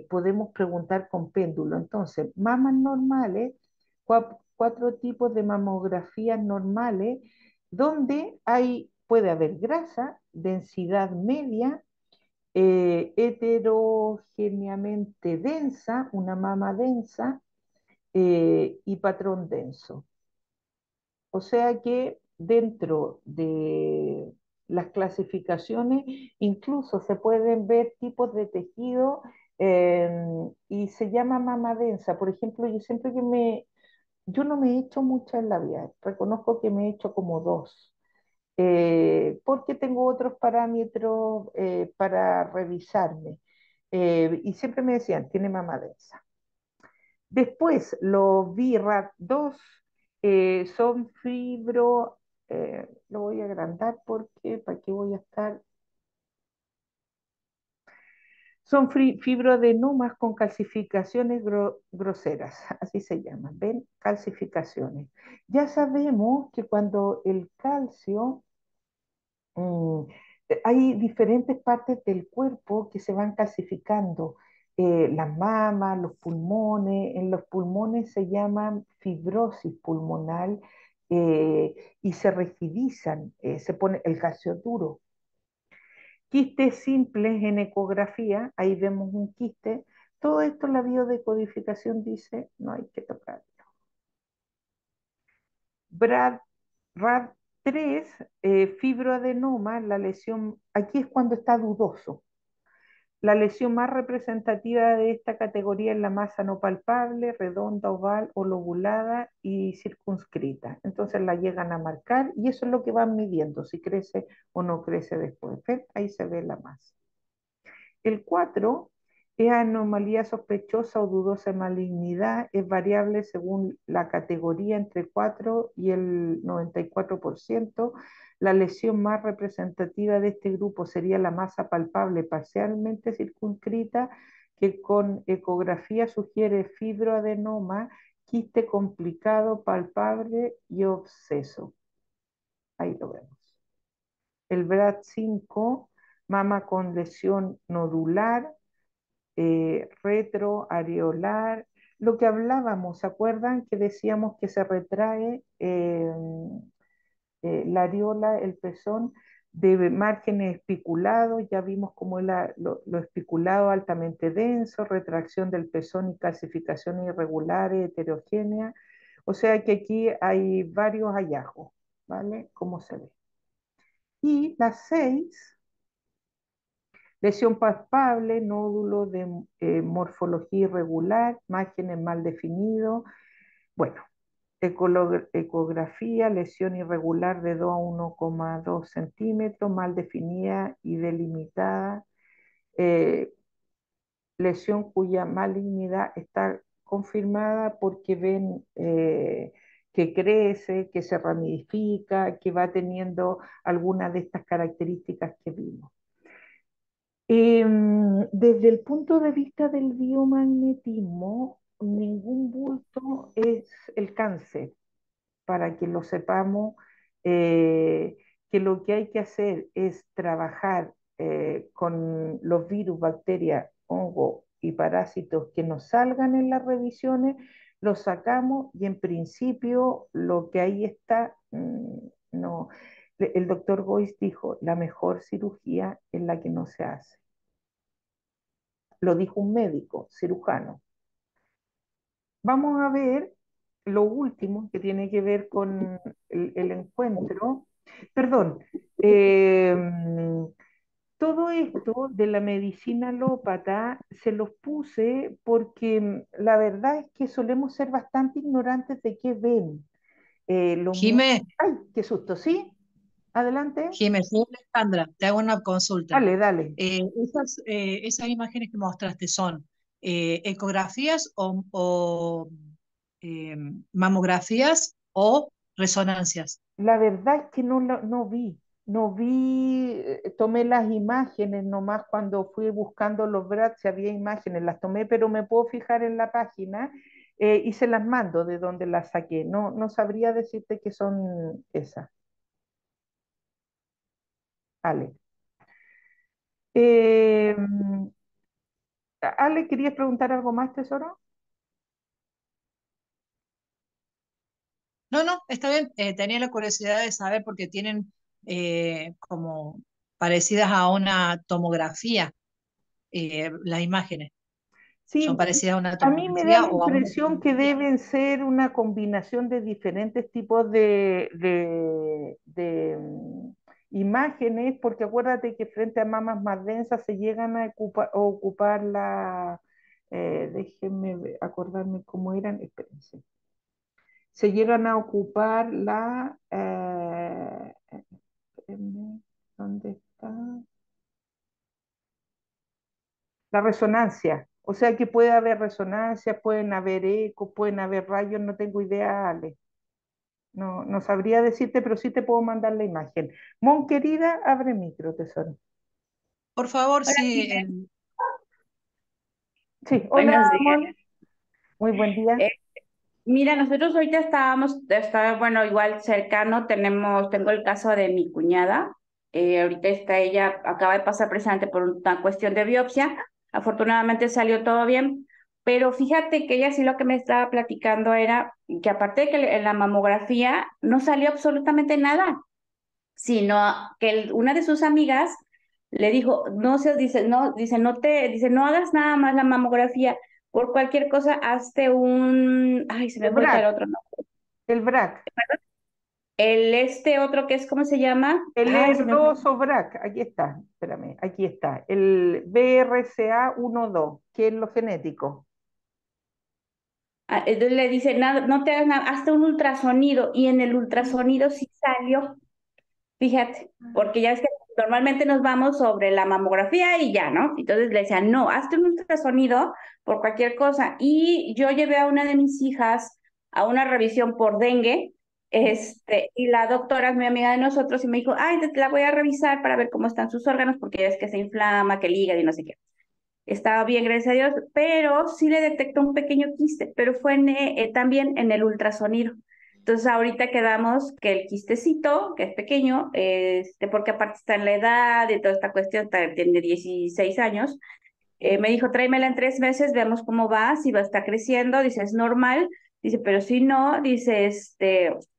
Podemos preguntar con péndulo. Entonces, mamas normales, cuatro tipos de mamografías normales, donde puede haber grasa, densidad media, heterogéneamente densa, una mama densa, y patrón denso. O sea que dentro de las clasificaciones incluso se pueden ver tipos de tejido y se llama mama densa. Por ejemplo, yo no me he hecho muchas labial, reconozco que me he hecho como dos, porque tengo otros parámetros para revisarme. Y siempre me decían, tiene mama densa. Después, los BRAF2 son fibro, lo voy a agrandar porque, ¿para qué voy a estar? Son fibroadenomas con calcificaciones groseras, así se llaman, ¿ven? Calcificaciones. Ya sabemos que cuando el calcio, mm, hay diferentes partes del cuerpo que se van calcificando. Las mamas, los pulmones, en los pulmones se llaman fibrosis pulmonar eh, y se rigidizan, se pone el calcio duro. Quistes simples en ecografía, ahí vemos un quiste. Todo esto la biodecodificación dice, no hay que tocar. Brad, RAD3, fibroadenoma, la lesión, aquí es cuando está dudoso. La lesión más representativa de esta categoría es la masa no palpable, redonda, oval o lobulada y circunscrita. Entonces la llegan a marcar y eso es lo que van midiendo, si crece o no crece después. ¿Ven? Ahí se ve la masa. El 4 es anomalía sospechosa o dudosa de malignidad, es variable según la categoría entre 4 y el 94%. La lesión más representativa de este grupo sería la masa palpable parcialmente circunscrita, que con ecografía sugiere fibroadenoma, quiste complicado, palpable y absceso. Ahí lo vemos. El BRAD5, mama con lesión nodular, retroareolar, lo que hablábamos, ¿se acuerdan que decíamos que se retrae la areola, el pezón, de márgenes espiculados? Ya vimos cómo es lo espiculado altamente denso, retracción del pezón y calcificaciones irregulares, heterogéneas. O sea que aquí hay varios hallazgos, ¿vale? Como se ve. Y las 6, lesión palpable, nódulo de morfología irregular, márgenes mal definidos. Bueno, ecografía, lesión irregular de 2 a 1,2 centímetros, mal definida y delimitada. Eh, lesión cuya malignidad está confirmada porque ven que crece, que se ramifica, que va teniendo algunas de estas características que vimos. Desde el punto de vista del biomagnetismo, ningún bulto es el cáncer, para que lo sepamos, que lo que hay que hacer es trabajar con los virus, bacterias, hongos y parásitos que nos salgan en las revisiones, los sacamos y en principio lo que ahí está, no. El doctor Boyce dijo, la mejor cirugía es la que no se hace. Lo dijo un médico, cirujano. Vamos a ver lo último que tiene que ver con el encuentro. Perdón, eh, todo esto de la medicina alópata se los puse porque la verdad es que solemos ser bastante ignorantes de qué ven. Jime, Ay, qué susto, ¿sí? Adelante. Soy Alejandra, te hago una consulta. Dale, dale. Esas imágenes que mostraste son ecografías o mamografías o resonancias. La verdad es que no vi, tomé las imágenes nomás cuando fui buscando los BRAD, si había imágenes, las tomé, pero me puedo fijar en la página y se las mando de donde las saqué. No sabría decirte que son esas. Ale. Eh, Ale, ¿querías preguntar algo más, tesoro? No, no, está bien. Tenía la curiosidad de saber porque tienen como parecidas a una tomografía las imágenes. Son Sí, parecidas a una a mí me da tomografía la o a una impresión que tomografía. deben ser una combinación de diferentes tipos de imágenes, porque acuérdate que frente a mamas más densas se llegan a ocupar déjenme acordarme cómo eran, espérense, se llegan a ocupar espérenme, ¿dónde está? La resonancia. O sea que puede haber resonancia, pueden haber ecos, pueden haber rayos, no tengo idea, Ale. No sabría decirte, pero sí te puedo mandar la imagen. Mon, querida, abre micro, tesoro. Por favor, Hola, sí, Jimé. Sí, hola, Buenos días. Mon. Muy buen día. Eh, Mira, nosotros ahorita bueno, igual cercano, tengo el caso de mi cuñada. Ahorita ella acaba de pasar precisamente por una cuestión de biopsia. Afortunadamente salió todo bien, pero fíjate que ella sí lo que me estaba platicando era que aparte de que en la mamografía no salió absolutamente nada, sino que una de sus amigas le dijo, no se dice, no, dice, no hagas nada más la mamografía, por cualquier cosa, hazte ay, se El me fue el BRAC, otro, no. el BRAC, Este otro que es, ¿cómo se llama? el Ay, se me fue. ER2 o BRAC, aquí está, espérame, aquí está, el BRCA12, que es lo genético. Entonces le dice, nada, no te hagas nada, hazte un ultrasonido, y en el ultrasonido sí salió. Fíjate, porque ya es que normalmente nos vamos sobre la mamografía y ya, ¿no? Entonces le decían, no, hazte un ultrasonido por cualquier cosa. Y yo llevé a una de mis hijas a una revisión por dengue, y la doctora es muy amiga de nosotros y me dijo, ay, te la voy a revisar para ver cómo están sus órganos, porque ya es que se inflama, que el hígado y no sé qué. Estaba bien, gracias a Dios, pero sí le detectó un pequeño quiste, pero fue también en el ultrasonido. Entonces ahorita quedamos que el quistecito, que es pequeño, porque aparte está en la edad y toda esta cuestión, tiene 16 años, me dijo, tráemela en 3 meses, veamos cómo va, si va a estar creciendo, dice, es normal, dice, pero si no, dice,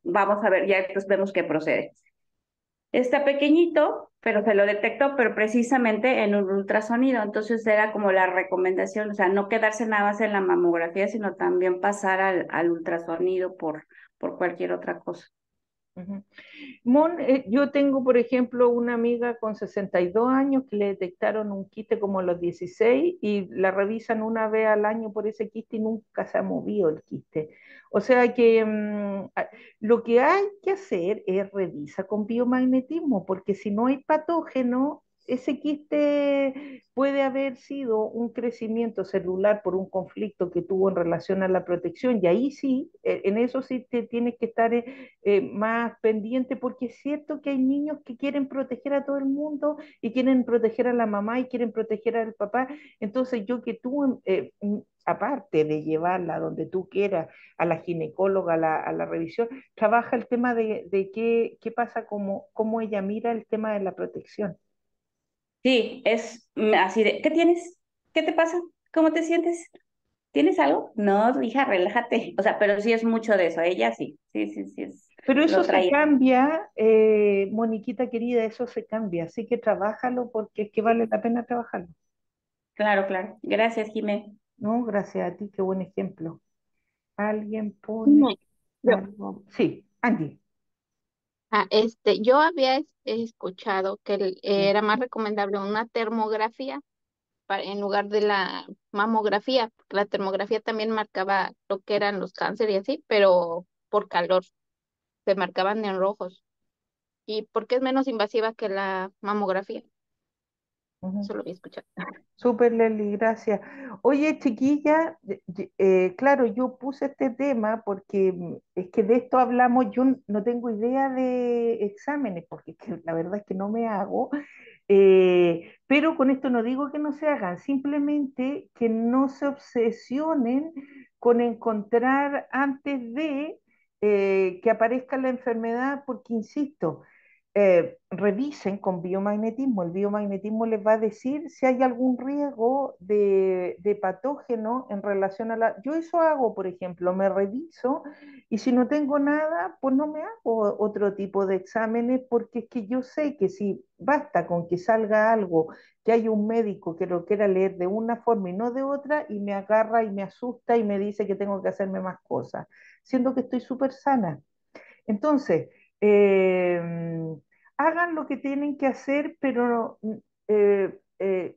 vamos a ver, ya pues vemos qué procede. Está pequeñito, pero se lo detectó, pero precisamente en un ultrasonido. Entonces era como la recomendación, o sea, no quedarse nada más en la mamografía, sino también pasar al ultrasonido por cualquier otra cosa. Ujú. Mon, yo tengo, por ejemplo, una amiga con 62 años que le detectaron un quiste como a los 16 y la revisan una vez al año por ese quiste y nunca se ha movido el quiste. O sea que lo que hay que hacer es revisar con biomagnetismo, porque si no hay patógeno, ese quiste puede haber sido un crecimiento celular por un conflicto que tuvo en relación a la protección y ahí sí, en eso sí te tienes que estar más pendiente, porque es cierto que hay niños que quieren proteger a todo el mundo y quieren proteger a la mamá y quieren proteger al papá. Entonces yo que tú, aparte de llevarla donde tú quieras, a la ginecóloga, a la revisión, trabaja el tema de qué pasa, cómo ella mira el tema de la protección. Sí, es así de, ¿qué tienes? ¿Qué te pasa? ¿Cómo te sientes? ¿Tienes algo? No, hija, relájate. O sea, pero sí es mucho de eso. Ella sí, sí, sí, sí, Pero eso lo se traía. cambia, Moniquita querida, eso se cambia. Así que trabájalo porque es que vale la pena trabajarlo. Claro, claro. Gracias, Jimé. No, gracias a ti, qué buen ejemplo. Alguien pone No, yo, algo. Sí, Angie. yo había escuchado que Sí. era más recomendable una termografía en lugar de la mamografía, porque la termografía también marcaba lo que eran los cánceres y así, pero por calor, se marcaban en rojos. ¿Y porque es menos invasiva que la mamografía? Ujú. Eso lo había escuchado. Súper, Leli, gracias. Oye, chiquilla, claro, yo puse este tema porque es que de esto hablamos, yo no tengo idea de exámenes, porque es que la verdad es que no me hago, pero con esto no digo que no se hagan, simplemente que no se obsesionen con encontrar antes de que aparezca la enfermedad, porque insisto, revisen con biomagnetismo. El biomagnetismo les va a decir si hay algún riesgo de patógeno en relación a la... Yo eso hago, por ejemplo, me reviso y si no tengo nada, pues no me hago otro tipo de exámenes porque es que yo sé que si basta con que salga algo, que hay un médico que lo quiera leer de una forma y no de otra y me agarra y me asusta y me dice que tengo que hacerme más cosas, siendo que estoy súper sana. Entonces, eh, hagan lo que tienen que hacer, pero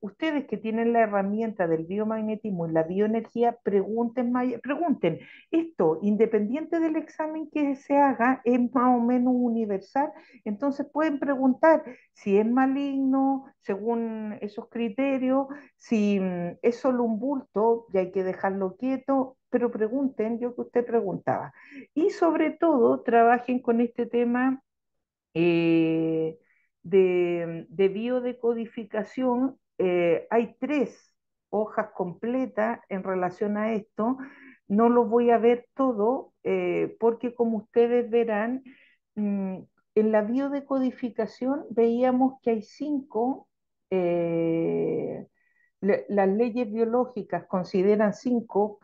ustedes que tienen la herramienta del biomagnetismo y la bioenergía, pregunten. Esto, independiente del examen que se haga, es más o menos universal. Entonces pueden preguntar si es maligno, según esos criterios, si es solo un bulto y hay que dejarlo quieto, pero pregunten, yo que usted preguntaba. Y sobre todo, trabajen con este tema de biodecodificación. Hay tres. hojas completas en relación a esto. No lo voy a ver todo porque como ustedes verán, mm, en la biodecodificación veíamos que hay cinco, las leyes biológicas consideran cinco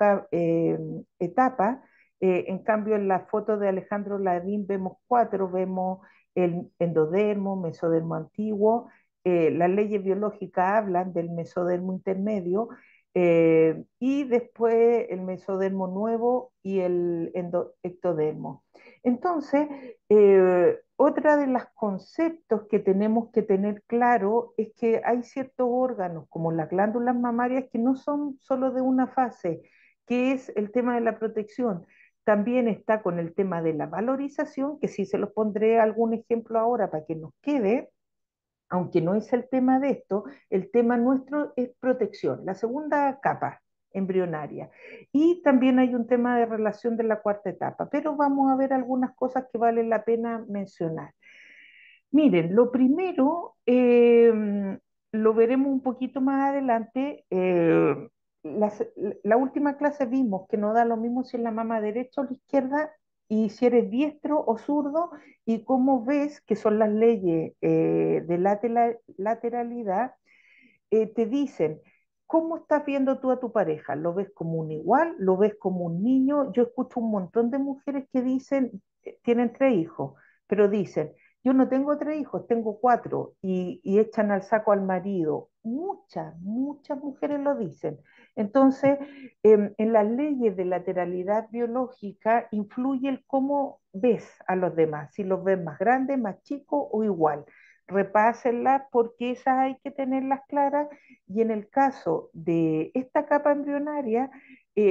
etapas, en cambio en la foto de Alejandro Ladín vemos cuatro, vemos el endodermo, mesodermo antiguo, las leyes biológicas hablan del mesodermo intermedio y después el mesodermo nuevo y el ectodermo. Entonces, otra de los conceptos que tenemos que tener claro es que hay ciertos órganos, como las glándulas mamarias, que no son solo de una fase, que es el tema de la protección. También está con el tema de la valorización, que sí se los pondré algún ejemplo ahora para que nos quede, aunque no es el tema de esto, el tema nuestro es protección, la segunda capa embrionaria. Y también hay un tema de relación de la cuarta etapa, pero vamos a ver algunas cosas que vale la pena mencionar. Miren, lo primero, lo veremos un poquito más adelante. La última clase vimos que no da lo mismo si es la mama derecha o la izquierda y si eres diestro o zurdo y cómo ves que son las leyes de lateralidad, te dicen, ¿cómo estás viendo tú a tu pareja? ¿Lo ves como un igual? ¿Lo ves como un niño? Yo escucho un montón de mujeres que dicen, tienen 3 hijos, pero dicen, yo no tengo 3 hijos, tengo 4, y echan al saco al marido. Muchas mujeres lo dicen. Entonces, en las leyes de lateralidad biológica influye el cómo ves a los demás, si los ves más grandes, más chicos o igual. Repásenlas porque esas hay que tenerlas claras y en el caso de esta capa embrionaria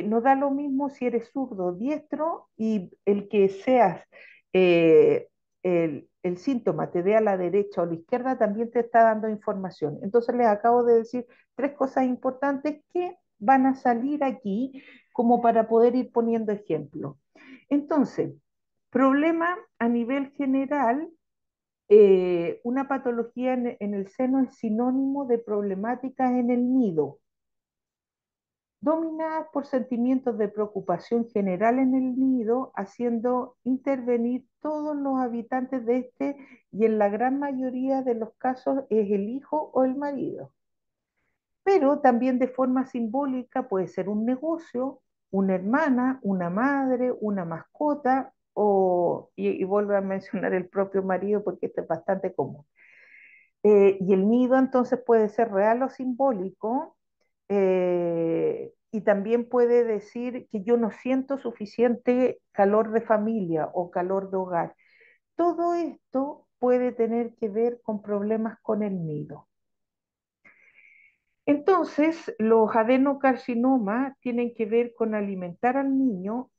no da lo mismo si eres zurdo o diestro y el que seas eh, el síntoma te dé a la derecha o a la izquierda también te está dando información. Entonces les acabo de decir 3 cosas importantes que van a salir aquí como para poder ir poniendo ejemplos. Entonces, problema a nivel general, una patología en el seno es sinónimo de problemáticas en el nido, dominadas por sentimientos de preocupación general en el nido, haciendo intervenir todos los habitantes de este y en la gran mayoría de los casos es el hijo o el marido. Pero también de forma simbólica puede ser un negocio, una hermana, una madre, una mascota, y vuelvo a mencionar el propio marido porque esto es bastante común. Y el nido entonces puede ser real o simbólico, y también puede decir que yo no siento suficiente calor de familia o calor de hogar. Todo esto puede tener que ver con problemas con el nido. Entonces, los adenocarcinomas tienen que ver con alimentar al niño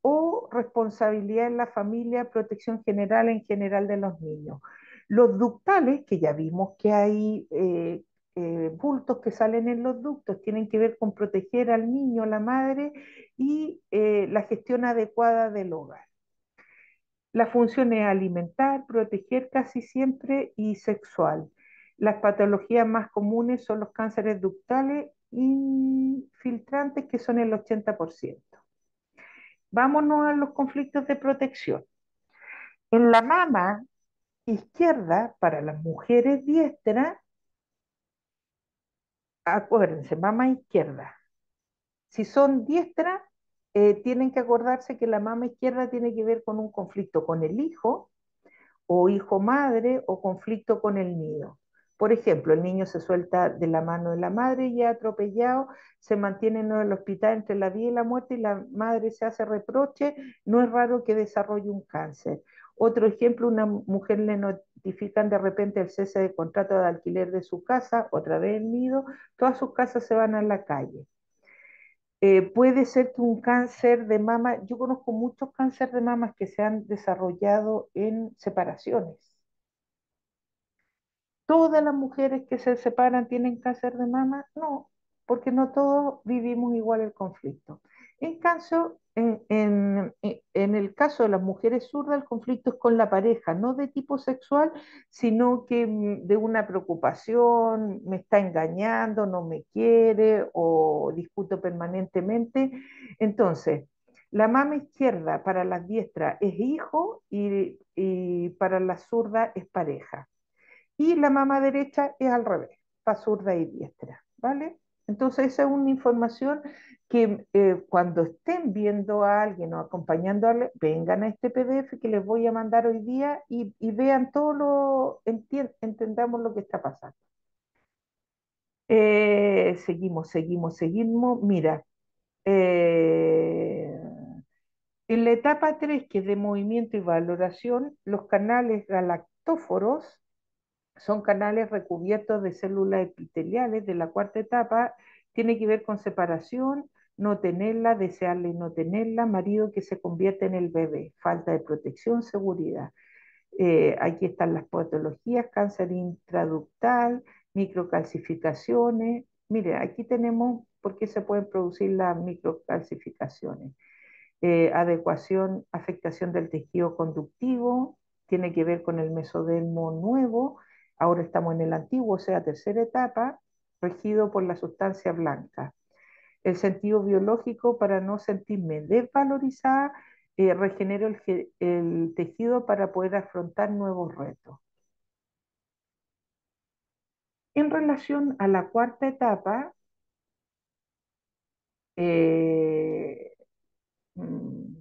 o responsabilidad en la familia, protección general en general de los niños. Los ductales, que ya vimos que hay bultos que salen en los ductos, tienen que ver con proteger al niño, a la madre y la gestión adecuada del hogar. La función es alimentar, proteger casi siempre y sexual. Las patologías más comunes son los cánceres ductales infiltrantes, que son el 80%. Vámonos a los conflictos de protección. En la mama izquierda, para las mujeres diestras, acuérdense, mama izquierda. Si son diestras, tienen que acordarse que la mama izquierda tiene que ver con un conflicto con el hijo, o hijo madre o conflicto con el nido. Por ejemplo, el niño se suelta de la mano de la madre y ya atropellado, se mantiene en el hospital entre la vida y la muerte y la madre se hace reproche, no es raro que desarrolle un cáncer. Otro ejemplo, una mujer le notifican de repente el cese de contrato de alquiler de su casa, otra vez el nido, todas sus casas se van a la calle. Puede ser que un cáncer de mama, yo conozco muchos cánceres de mamas que se han desarrollado en separaciones. ¿Todas las mujeres que se separan tienen cáncer de mama? No, porque no todos vivimos igual el conflicto. En el caso de las mujeres zurdas, el conflicto es con la pareja, no de tipo sexual, sino que de una preocupación, me está engañando, no me quiere o discuto permanentemente. Entonces, la mama izquierda para las diestras es hijo y para la zurda es pareja. Y la mama derecha es al revés, para zurda y diestra, ¿vale? Entonces esa es una información que cuando estén viendo a alguien o acompañando a alguien, vengan a este PDF que les voy a mandar hoy día y vean todo entendamos lo que está pasando. Seguimos. Mira, eh, en la etapa 3 que es de movimiento y valoración, los canales galactóforos son canales recubiertos de células epiteliales de la cuarta etapa, tiene que ver con separación, no tenerla, desearla y no tenerla, marido que se convierte en el bebé, falta de protección, seguridad. Aquí están las patologías, cáncer intraductal, microcalcificaciones. Mire, aquí tenemos por qué se pueden producir las microcalcificaciones. Adecuación, afectación del tejido conductivo, tiene que ver con el mesodermo nuevo, ahora estamos en el antiguo, o sea, tercera etapa, regido por la sustancia blanca. El sentido biológico para no sentirme desvalorizada, regenero el tejido para poder afrontar nuevos retos. En relación a la cuarta etapa, eh, mm,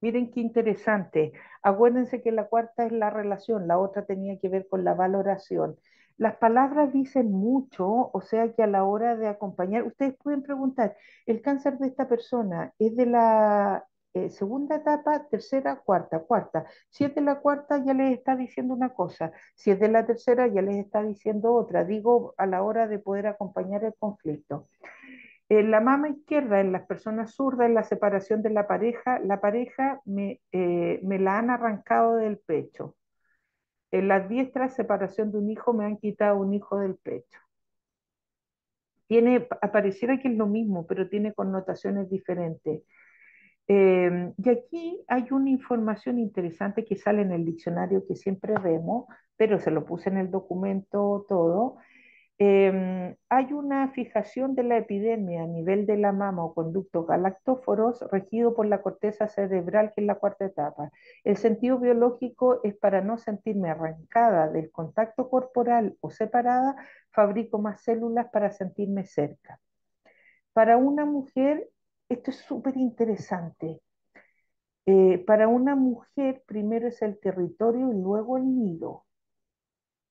miren qué interesante. Acuérdense que la cuarta es la relación, la otra tenía que ver con la valoración. Las palabras dicen mucho, o sea que a la hora de acompañar, ustedes pueden preguntar, ¿el cáncer de esta persona es de la segunda etapa, tercera, cuarta? Cuarta. Si es de la cuarta, ya les está diciendo una cosa. Si es de la tercera, ya les está diciendo otra. Digo, a la hora de poder acompañar el conflicto. En la mama izquierda, en las personas zurdas, en la separación de la pareja me la han arrancado del pecho. En las diestras, separación de un hijo, me han quitado un hijo del pecho. Pareciera que es lo mismo, pero tiene connotaciones diferentes. Y aquí hay una información interesante que sale en el diccionario que siempre vemos, pero se lo puse en el documento todo. Hay una fijación de la epidemia a nivel de la mama o conductos galactóforos regido por la corteza cerebral, que es la cuarta etapa. El sentido biológico es para no sentirme arrancada del contacto corporal o separada, fabrico más células para sentirme cerca. Para una mujer, esto es súper interesante. Para una mujer, primero es el territorio y luego el nido.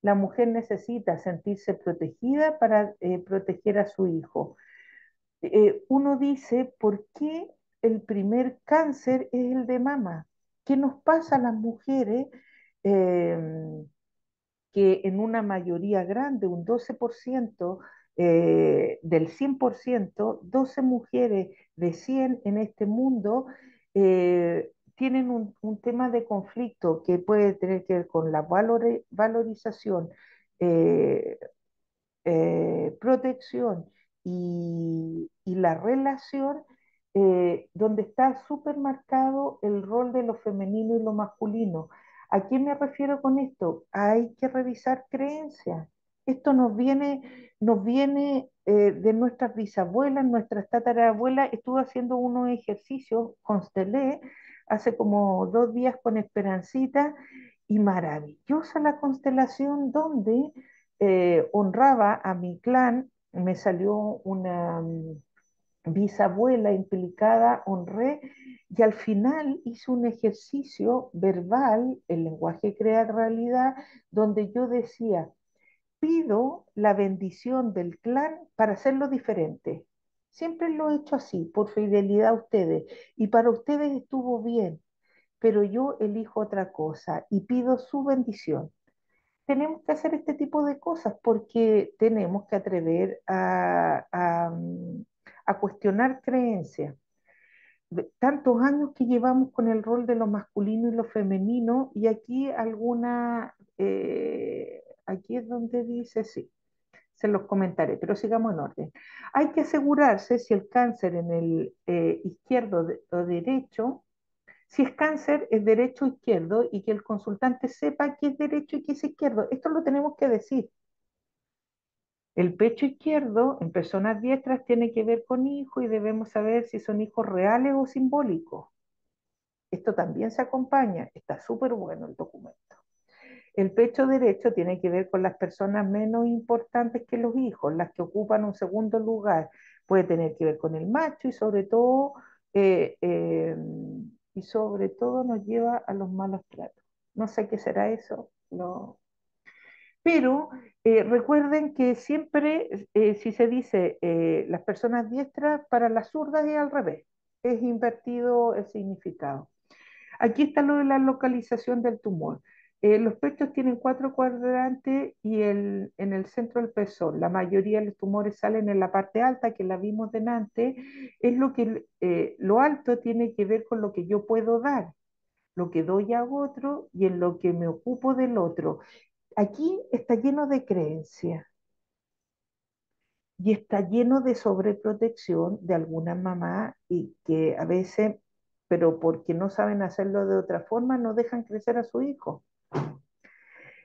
La mujer necesita sentirse protegida para proteger a su hijo. Uno dice, ¿por qué el primer cáncer es el de mama? ¿Qué nos pasa a las mujeres eh, que en una mayoría grande, un 12% del 100%, 12 mujeres de 100 en este mundo tienen un tema de conflicto que puede tener que ver con la valorización, eh, protección y la relación, donde está súper marcado el rol de lo femenino y lo masculino. ¿A qué me refiero con esto? Hay que revisar creencias. Esto nos viene de nuestras bisabuelas, nuestras tatarabuelas. Estuve haciendo unos ejercicios, constelé hace como 2 días con Esperancita y maravillosa la constelación donde honraba a mi clan, me salió una bisabuela implicada, honré, y al final hice un ejercicio verbal, el lenguaje crea realidad, donde yo decía, pido la bendición del clan para hacerlo diferente. Siempre lo he hecho así, por fidelidad a ustedes, y para ustedes estuvo bien, pero yo elijo otra cosa y pido su bendición. Tenemos que hacer este tipo de cosas porque tenemos que atrever a cuestionar creencias. Tantos años que llevamos con el rol de lo masculino y lo femenino, y aquí aquí es donde dice, sí, se los comentaré, pero sigamos en orden. Hay que asegurarse si el cáncer en el izquierdo o derecho, si es cáncer, es derecho o izquierdo, y que el consultante sepa qué es derecho y qué es izquierdo. Esto lo tenemos que decir. El pecho izquierdo en personas diestras tiene que ver con hijos y debemos saber si son hijos reales o simbólicos. Esto también se acompaña, está súper bueno el documento. El pecho derecho tiene que ver con las personas menos importantes que los hijos, las que ocupan un segundo lugar. Puede tener que ver con el macho eh, eh, y sobre todo nos lleva a los malos tratos. No sé qué será eso, no. Pero recuerden que siempre, si se dice las personas diestras, para las zurdas es al revés, es invertido el significado. Aquí está lo de la localización del tumor. Los pechos tienen 4 cuadrantes y en el centro del pezón. La mayoría de los tumores salen en la parte alta, que la vimos delante. Es lo alto tiene que ver con lo que yo puedo dar, lo que doy a otro y en lo que me ocupo del otro. Aquí está lleno de creencias y está lleno de sobreprotección de algunas mamás y que a veces, pero porque no saben hacerlo de otra forma, no dejan crecer a su hijo.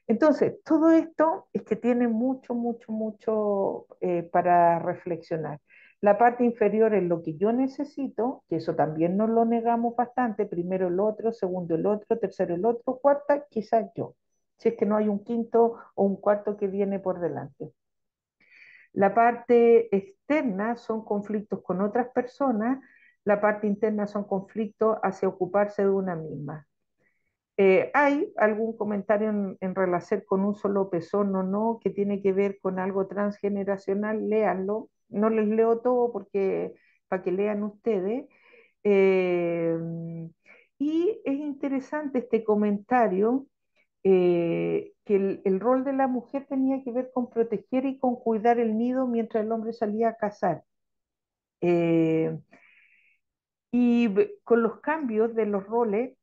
Entonces, todo esto es que tiene mucho, mucho, mucho para reflexionar. La parte inferior es lo que yo necesito, que eso también nos lo negamos bastante, primero el otro, segundo el otro, tercero el otro, cuarta quizás yo, si es que no hay un quinto o un cuarto que viene por delante. La parte externa son conflictos con otras personas, la parte interna son conflictos hacia ocuparse de una misma. ¿Hay algún comentario en relación con un solo pezón o no que tiene que ver con algo transgeneracional? Léanlo. No les leo todo porque para que lean ustedes. Eh, y es interesante este comentario que el rol de la mujer tenía que ver con proteger y con cuidar el nido mientras el hombre salía a cazar. Eh, con los cambios de los roles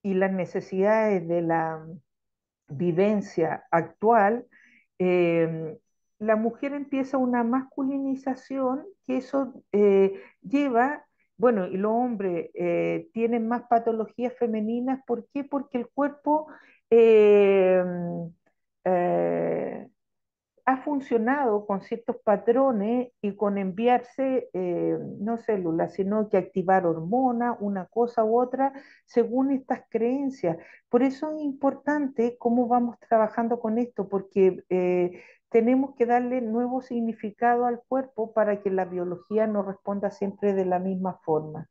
y las necesidades de la vivencia actual, eh, la mujer empieza una masculinización que eso lleva, bueno, y los hombres tienen más patologías femeninas. ¿Por qué? Porque el cuerpo eh, eh, ha funcionado con ciertos patrones y con enviarse, no células, sino que activar hormonas, una cosa u otra, según estas creencias. Por eso es importante cómo vamos trabajando con esto, porque tenemos que darle nuevo significado al cuerpo para que la biología no responda siempre de la misma forma.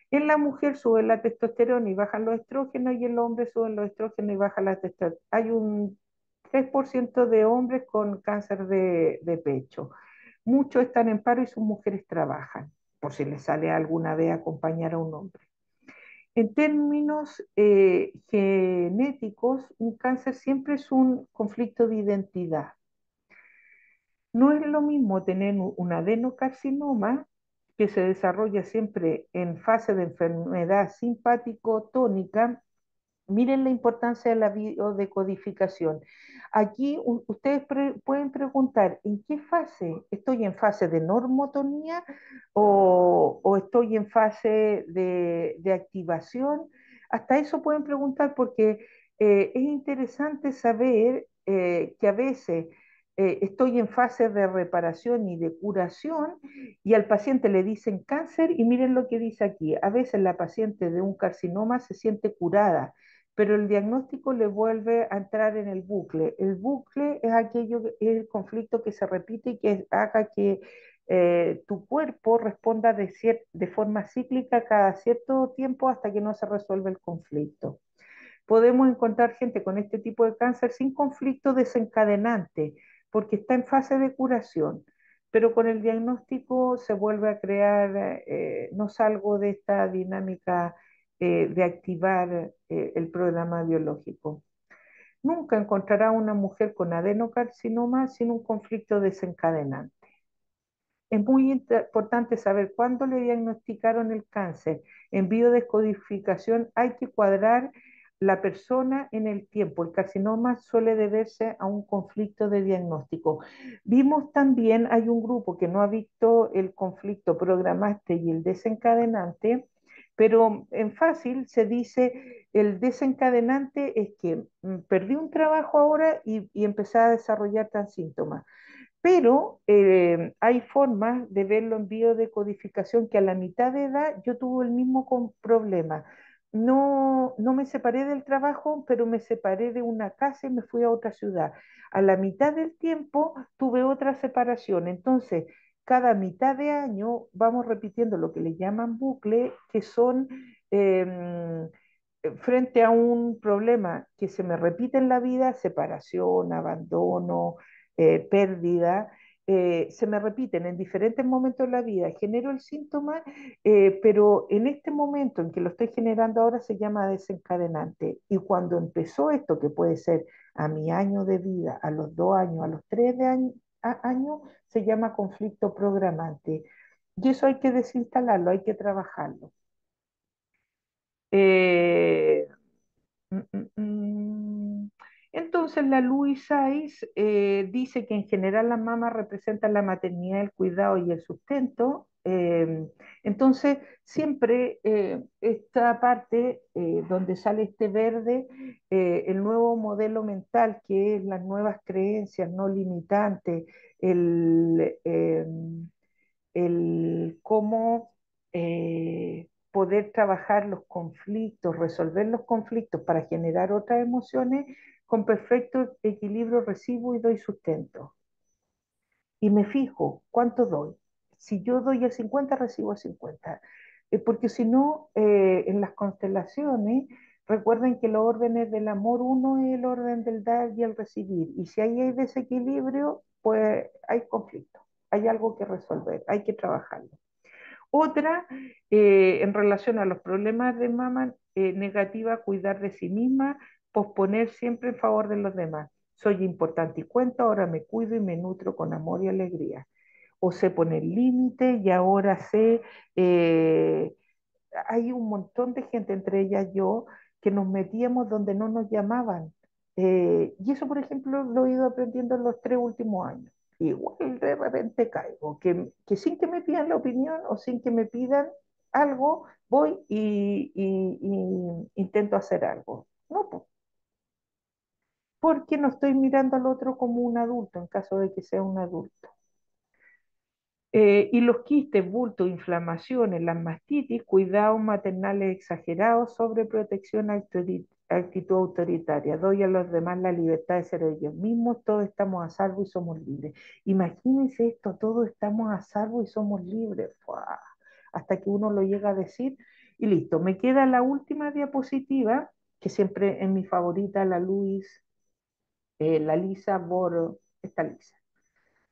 En la mujer sube la testosterona y bajan los estrógenos, y en el hombre suben los estrógenos y baja la testosterona. Hay un 3% de hombres con cáncer de pecho. Muchos están en paro y sus mujeres trabajan, por si les sale alguna vez acompañar a un hombre. En términos genéticos, un cáncer siempre es un conflicto de identidad. No es lo mismo tener un adenocarcinoma que se desarrolla siempre en fase de enfermedad simpático-tónica. Miren la importancia de la biodecodificación. Aquí ustedes pueden preguntar, ¿en qué fase? ¿Estoy en fase de normotonía o estoy en fase de activación? Hasta eso pueden preguntar porque es interesante saber que a veces estoy en fase de reparación y de curación y al paciente le dicen cáncer y miren lo que dice aquí. A veces la paciente de un carcinoma se siente curada, pero el diagnóstico le vuelve a entrar en el bucle. El bucle es es el conflicto que se repite y que haga que tu cuerpo responda de forma cíclica cada cierto tiempo hasta que no se resuelve el conflicto. Podemos encontrar gente con este tipo de cáncer sin conflicto desencadenante, porque está en fase de curación, pero con el diagnóstico se vuelve a crear, no salgo de esta dinámica de activar el programa biológico. Nunca encontrará una mujer con adenocarcinoma sin un conflicto desencadenante. Es muy importante saber cuándo le diagnosticaron el cáncer. En biodescodificación hay que cuadrar la persona en el tiempo. El carcinoma suele deberse a un conflicto de diagnóstico. Vimos también, hay un grupo que no ha visto el conflicto programante y el desencadenante, pero en fácil se dice el desencadenante es que perdí un trabajo ahora y empecé a desarrollar tan síntomas. Pero hay formas de verlo en biodecodificación que a la mitad de edad yo tuve el mismo problema. No, no me separé del trabajo, pero me separé de una casa y me fui a otra ciudad. A la mitad del tiempo tuve otra separación. Entonces, cada mitad de año vamos repitiendo lo que le llaman bucle, que son frente a un problema que se me repite en la vida, separación, abandono, pérdida, se me repiten en diferentes momentos de la vida, genero el síntoma, pero en este momento en que lo estoy generando ahora se llama desencadenante. Y cuando empezó esto, que puede ser a mi año de vida, a los 2 años, a los 3 años, se llama conflicto programante. Y eso hay que desinstalarlo, hay que trabajarlo. Eh, Mm, mm, mm. Entonces la Louise Saiz dice que en general las mamas representan la maternidad, el cuidado y el sustento. Entonces siempre esta parte donde sale este verde, el nuevo modelo mental, que es las nuevas creencias no limitantes, el, el cómo poder trabajar los conflictos, resolver los conflictos para generar otras emociones con perfecto equilibrio, recibo y doy sustento. Y me fijo cuánto doy. Si yo doy el 50, recibo el 50. Porque si no, en las constelaciones, recuerden que los órdenes del amor, uno es el orden del dar y el recibir. Y si ahí hay desequilibrio, pues hay conflicto, hay algo que resolver, hay que trabajarlo. Otra, en relación a los problemas de mama, negativa, cuidar de sí misma, posponer siempre en favor de los demás. Soy importante y cuento, ahora me cuido y me nutro con amor y alegría. O sé poner límites y ahora sé, hay un montón de gente, entre ellas yo, que nos metíamos donde no nos llamaban. Y eso, por ejemplo, lo he ido aprendiendo en los 3 últimos años. Igual de repente caigo, que sin que me pidan la opinión o sin que me pidan algo, voy y intento hacer algo. No, pues, porque no estoy mirando al otro como un adulto, en caso de que sea un adulto. Y los quistes, bultos, inflamaciones, las mastitis, cuidados maternales exagerados, sobreprotección, actitud autoritaria. Doy a los demás la libertad de ser ellos mismos, todos estamos a salvo y somos libres. Imagínense esto, todos estamos a salvo y somos libres. ¡Fua! Hasta que uno lo llega a decir y listo. Me queda la última diapositiva, que siempre es mi favorita, la Luis, la Lisa Boro, esta Lisa.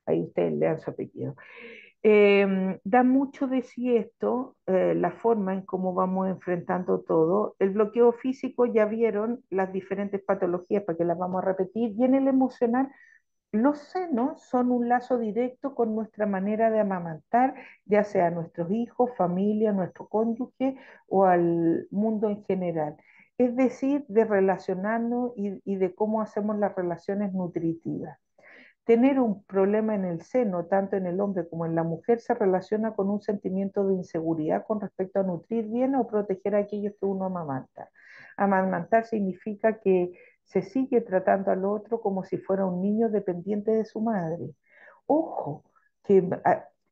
Ahí ustedes lean su apellido. Da mucho de sí esto, la forma en cómo vamos enfrentando todo. El bloqueo físico, ya vieron las diferentes patologías, para que las vamos a repetir, y en el emocional, los senos son un lazo directo con nuestra manera de amamantar, ya sea a nuestros hijos, familia, nuestro cónyuge o al mundo en general. Es decir, de relacionarnos y de cómo hacemos las relaciones nutritivas. Tener un problema en el seno, tanto en el hombre como en la mujer, se relaciona con un sentimiento de inseguridad con respecto a nutrir bien o proteger a aquellos que uno amamanta. Amamantar significa que se sigue tratando al otro como si fuera un niño dependiente de su madre. Ojo, que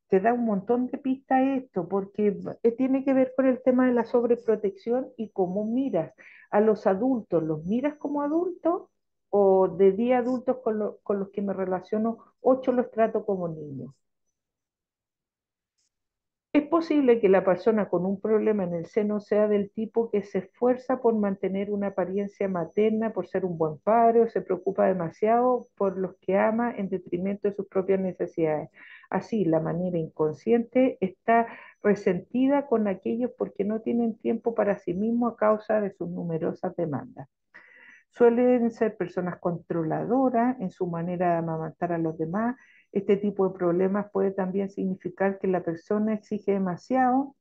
te da un montón de pistas esto, porque tiene que ver con el tema de la sobreprotección y cómo miras a los adultos. ¿Los miras como adultos o de 10 adultos con los que me relaciono, 8 los trato como niños? Es posible que la persona con un problema en el seno sea del tipo que se esfuerza por mantener una apariencia materna, por ser un buen padre, o se preocupa demasiado por los que ama en detrimento de sus propias necesidades. Así, la manera inconsciente está resentida con aquellos porque no tienen tiempo para sí mismos a causa de sus numerosas demandas. Suelen ser personas controladoras en su manera de amamantar a los demás. Este tipo de problemas puede también significar que la persona exige demasiado,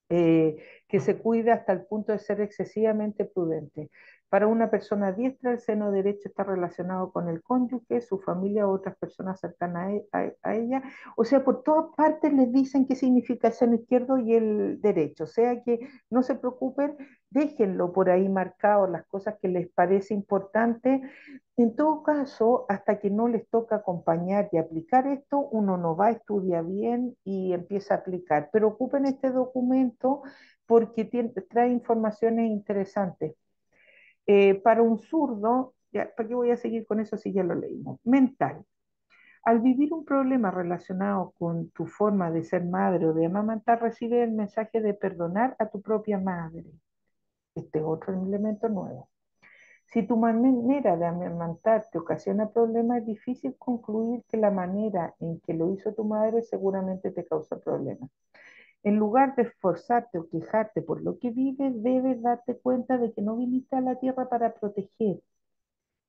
que se cuida hasta el punto de ser excesivamente prudente. Para una persona diestra, el seno derecho está relacionado con el cónyuge, su familia o otras personas cercanas a ella. O sea, por todas partes les dicen qué significa el seno izquierdo y el derecho. O sea que no se preocupen, déjenlo por ahí marcado, las cosas que les parece importante. En todo caso, hasta que no les toca acompañar y aplicar esto, uno no va a estudiar bien y empieza a aplicar. Pero ocupen este documento porque trae informaciones interesantes. Para un zurdo, ya, ¿para qué voy a seguir con eso si ya lo leímos? Mental. Al vivir un problema relacionado con tu forma de ser madre o de amamantar, recibes el mensaje de perdonar a tu propia madre. Este es otro elemento nuevo. Si tu manera de amamantar te ocasiona problemas, es difícil concluir que la manera en que lo hizo tu madre seguramente te causó problemas. En lugar de esforzarte o quejarte por lo que vives, debes darte cuenta de que no viniste a la tierra para proteger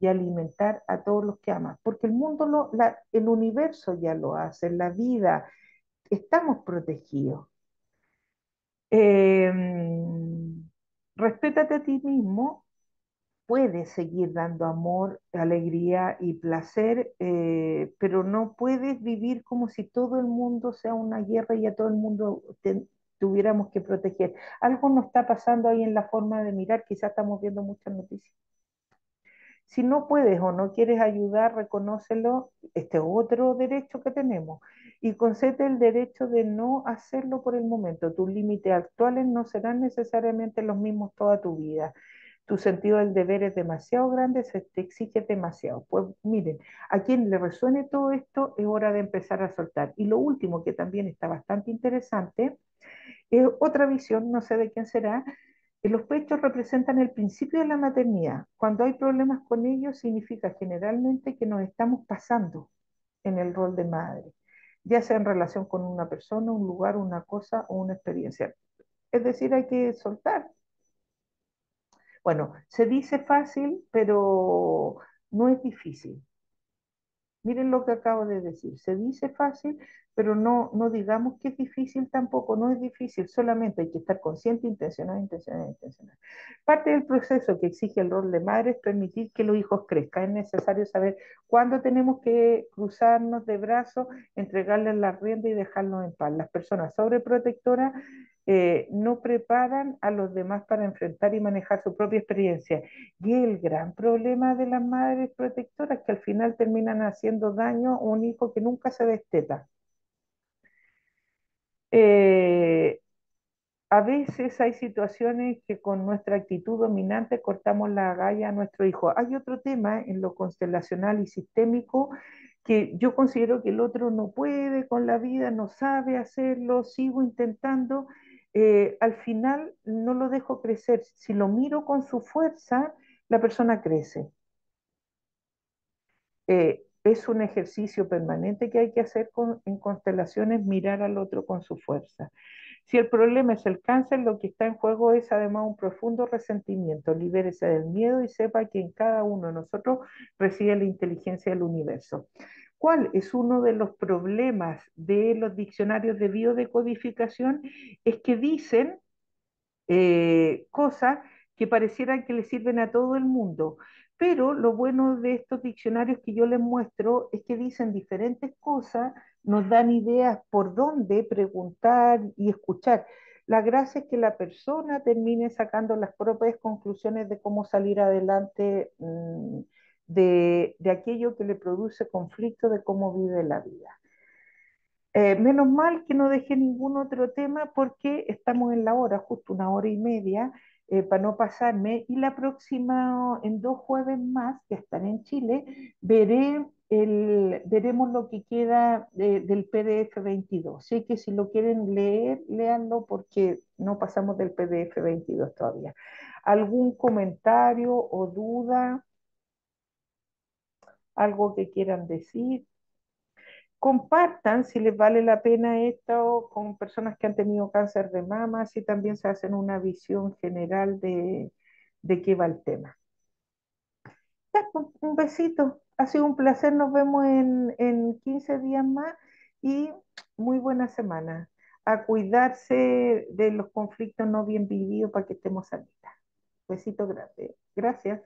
y alimentar a todos los que amas, porque el mundo, el universo ya lo hace, la vida, estamos protegidos. Eh, respétate a ti mismo, puedes seguir dando amor, alegría y placer, pero no puedes vivir como si todo el mundo sea una guerra y a todo el mundo tuviéramos que proteger. Algo nos está pasando ahí en la forma de mirar, quizás estamos viendo muchas noticias. Si no puedes o no quieres ayudar, reconócelo, este otro derecho que tenemos, y concede el derecho de no hacerlo por el momento. Tus límites actuales no serán necesariamente los mismos toda tu vida. Tu sentido del deber es demasiado grande, se te exige demasiado. Pues miren, a quien le resuene todo esto es hora de empezar a soltar. Y lo último que también está bastante interesante es otra visión, no sé de quién será, que los pechos representan el principio de la maternidad. Cuando hay problemas con ellos significa generalmente que nos estamos pasando en el rol de madre, ya sea en relación con una persona, un lugar, una cosa o una experiencia. Es decir, hay que soltar. Bueno, se dice fácil, pero no es difícil. Miren lo que acabo de decir. Se dice fácil, pero no digamos que es difícil tampoco. No es difícil, solamente hay que estar consciente, intencional, intencional, intencional. Parte del proceso que exige el rol de madre es permitir que los hijos crezcan. Es necesario saber cuándo tenemos que cruzarnos de brazos, entregarles la rienda y dejarlos en paz. Las personas sobreprotectoras no preparan a los demás para enfrentar y manejar su propia experiencia. Y el gran problema de las madres protectoras que al final terminan haciendo daño a un hijo que nunca se desteta. Eh, a veces hay situaciones que con nuestra actitud dominante cortamos la agallas a nuestro hijo. Hay otro tema en lo constelacional y sistémico que yo considero que el otro no puede con la vida, no sabe hacerlo, sigo intentando. Al final no lo dejo crecer. Si lo miro con su fuerza, la persona crece. Es un ejercicio permanente que hay que hacer en constelaciones, mirar al otro con su fuerza. Si el problema es el cáncer, lo que está en juego es además un profundo resentimiento. Libérese del miedo y sepa que en cada uno de nosotros reside la inteligencia del universo. ¿Cuál es uno de los problemas de los diccionarios de biodecodificación? Es que dicen cosas que parecieran que le sirven a todo el mundo. Pero lo bueno de estos diccionarios que yo les muestro es que dicen diferentes cosas, nos dan ideas por dónde preguntar y escuchar. La gracia es que la persona termine sacando las propias conclusiones de cómo salir adelante de aquello que le produce conflicto, de cómo vive la vida. Menos mal que no dejé ningún otro tema porque estamos en la hora, justo 1 hora y media, para no pasarme. Y la próxima, en 2 jueves más, que están en Chile, veremos lo que queda del PDF 22. Así que si lo quieren leer, léanlo porque no pasamos del PDF 22 todavía. ¿Algún comentario o duda? ¿Algo que quieran decir? Compartan si les vale la pena esto con personas que han tenido cáncer de mama, así también se hacen una visión general de qué va el tema. Ya, pues, un besito, ha sido un placer, nos vemos en 15 días más y muy buena semana. A cuidarse de los conflictos no bien vividos para que estemos sanitas. Besito grande. Gracias.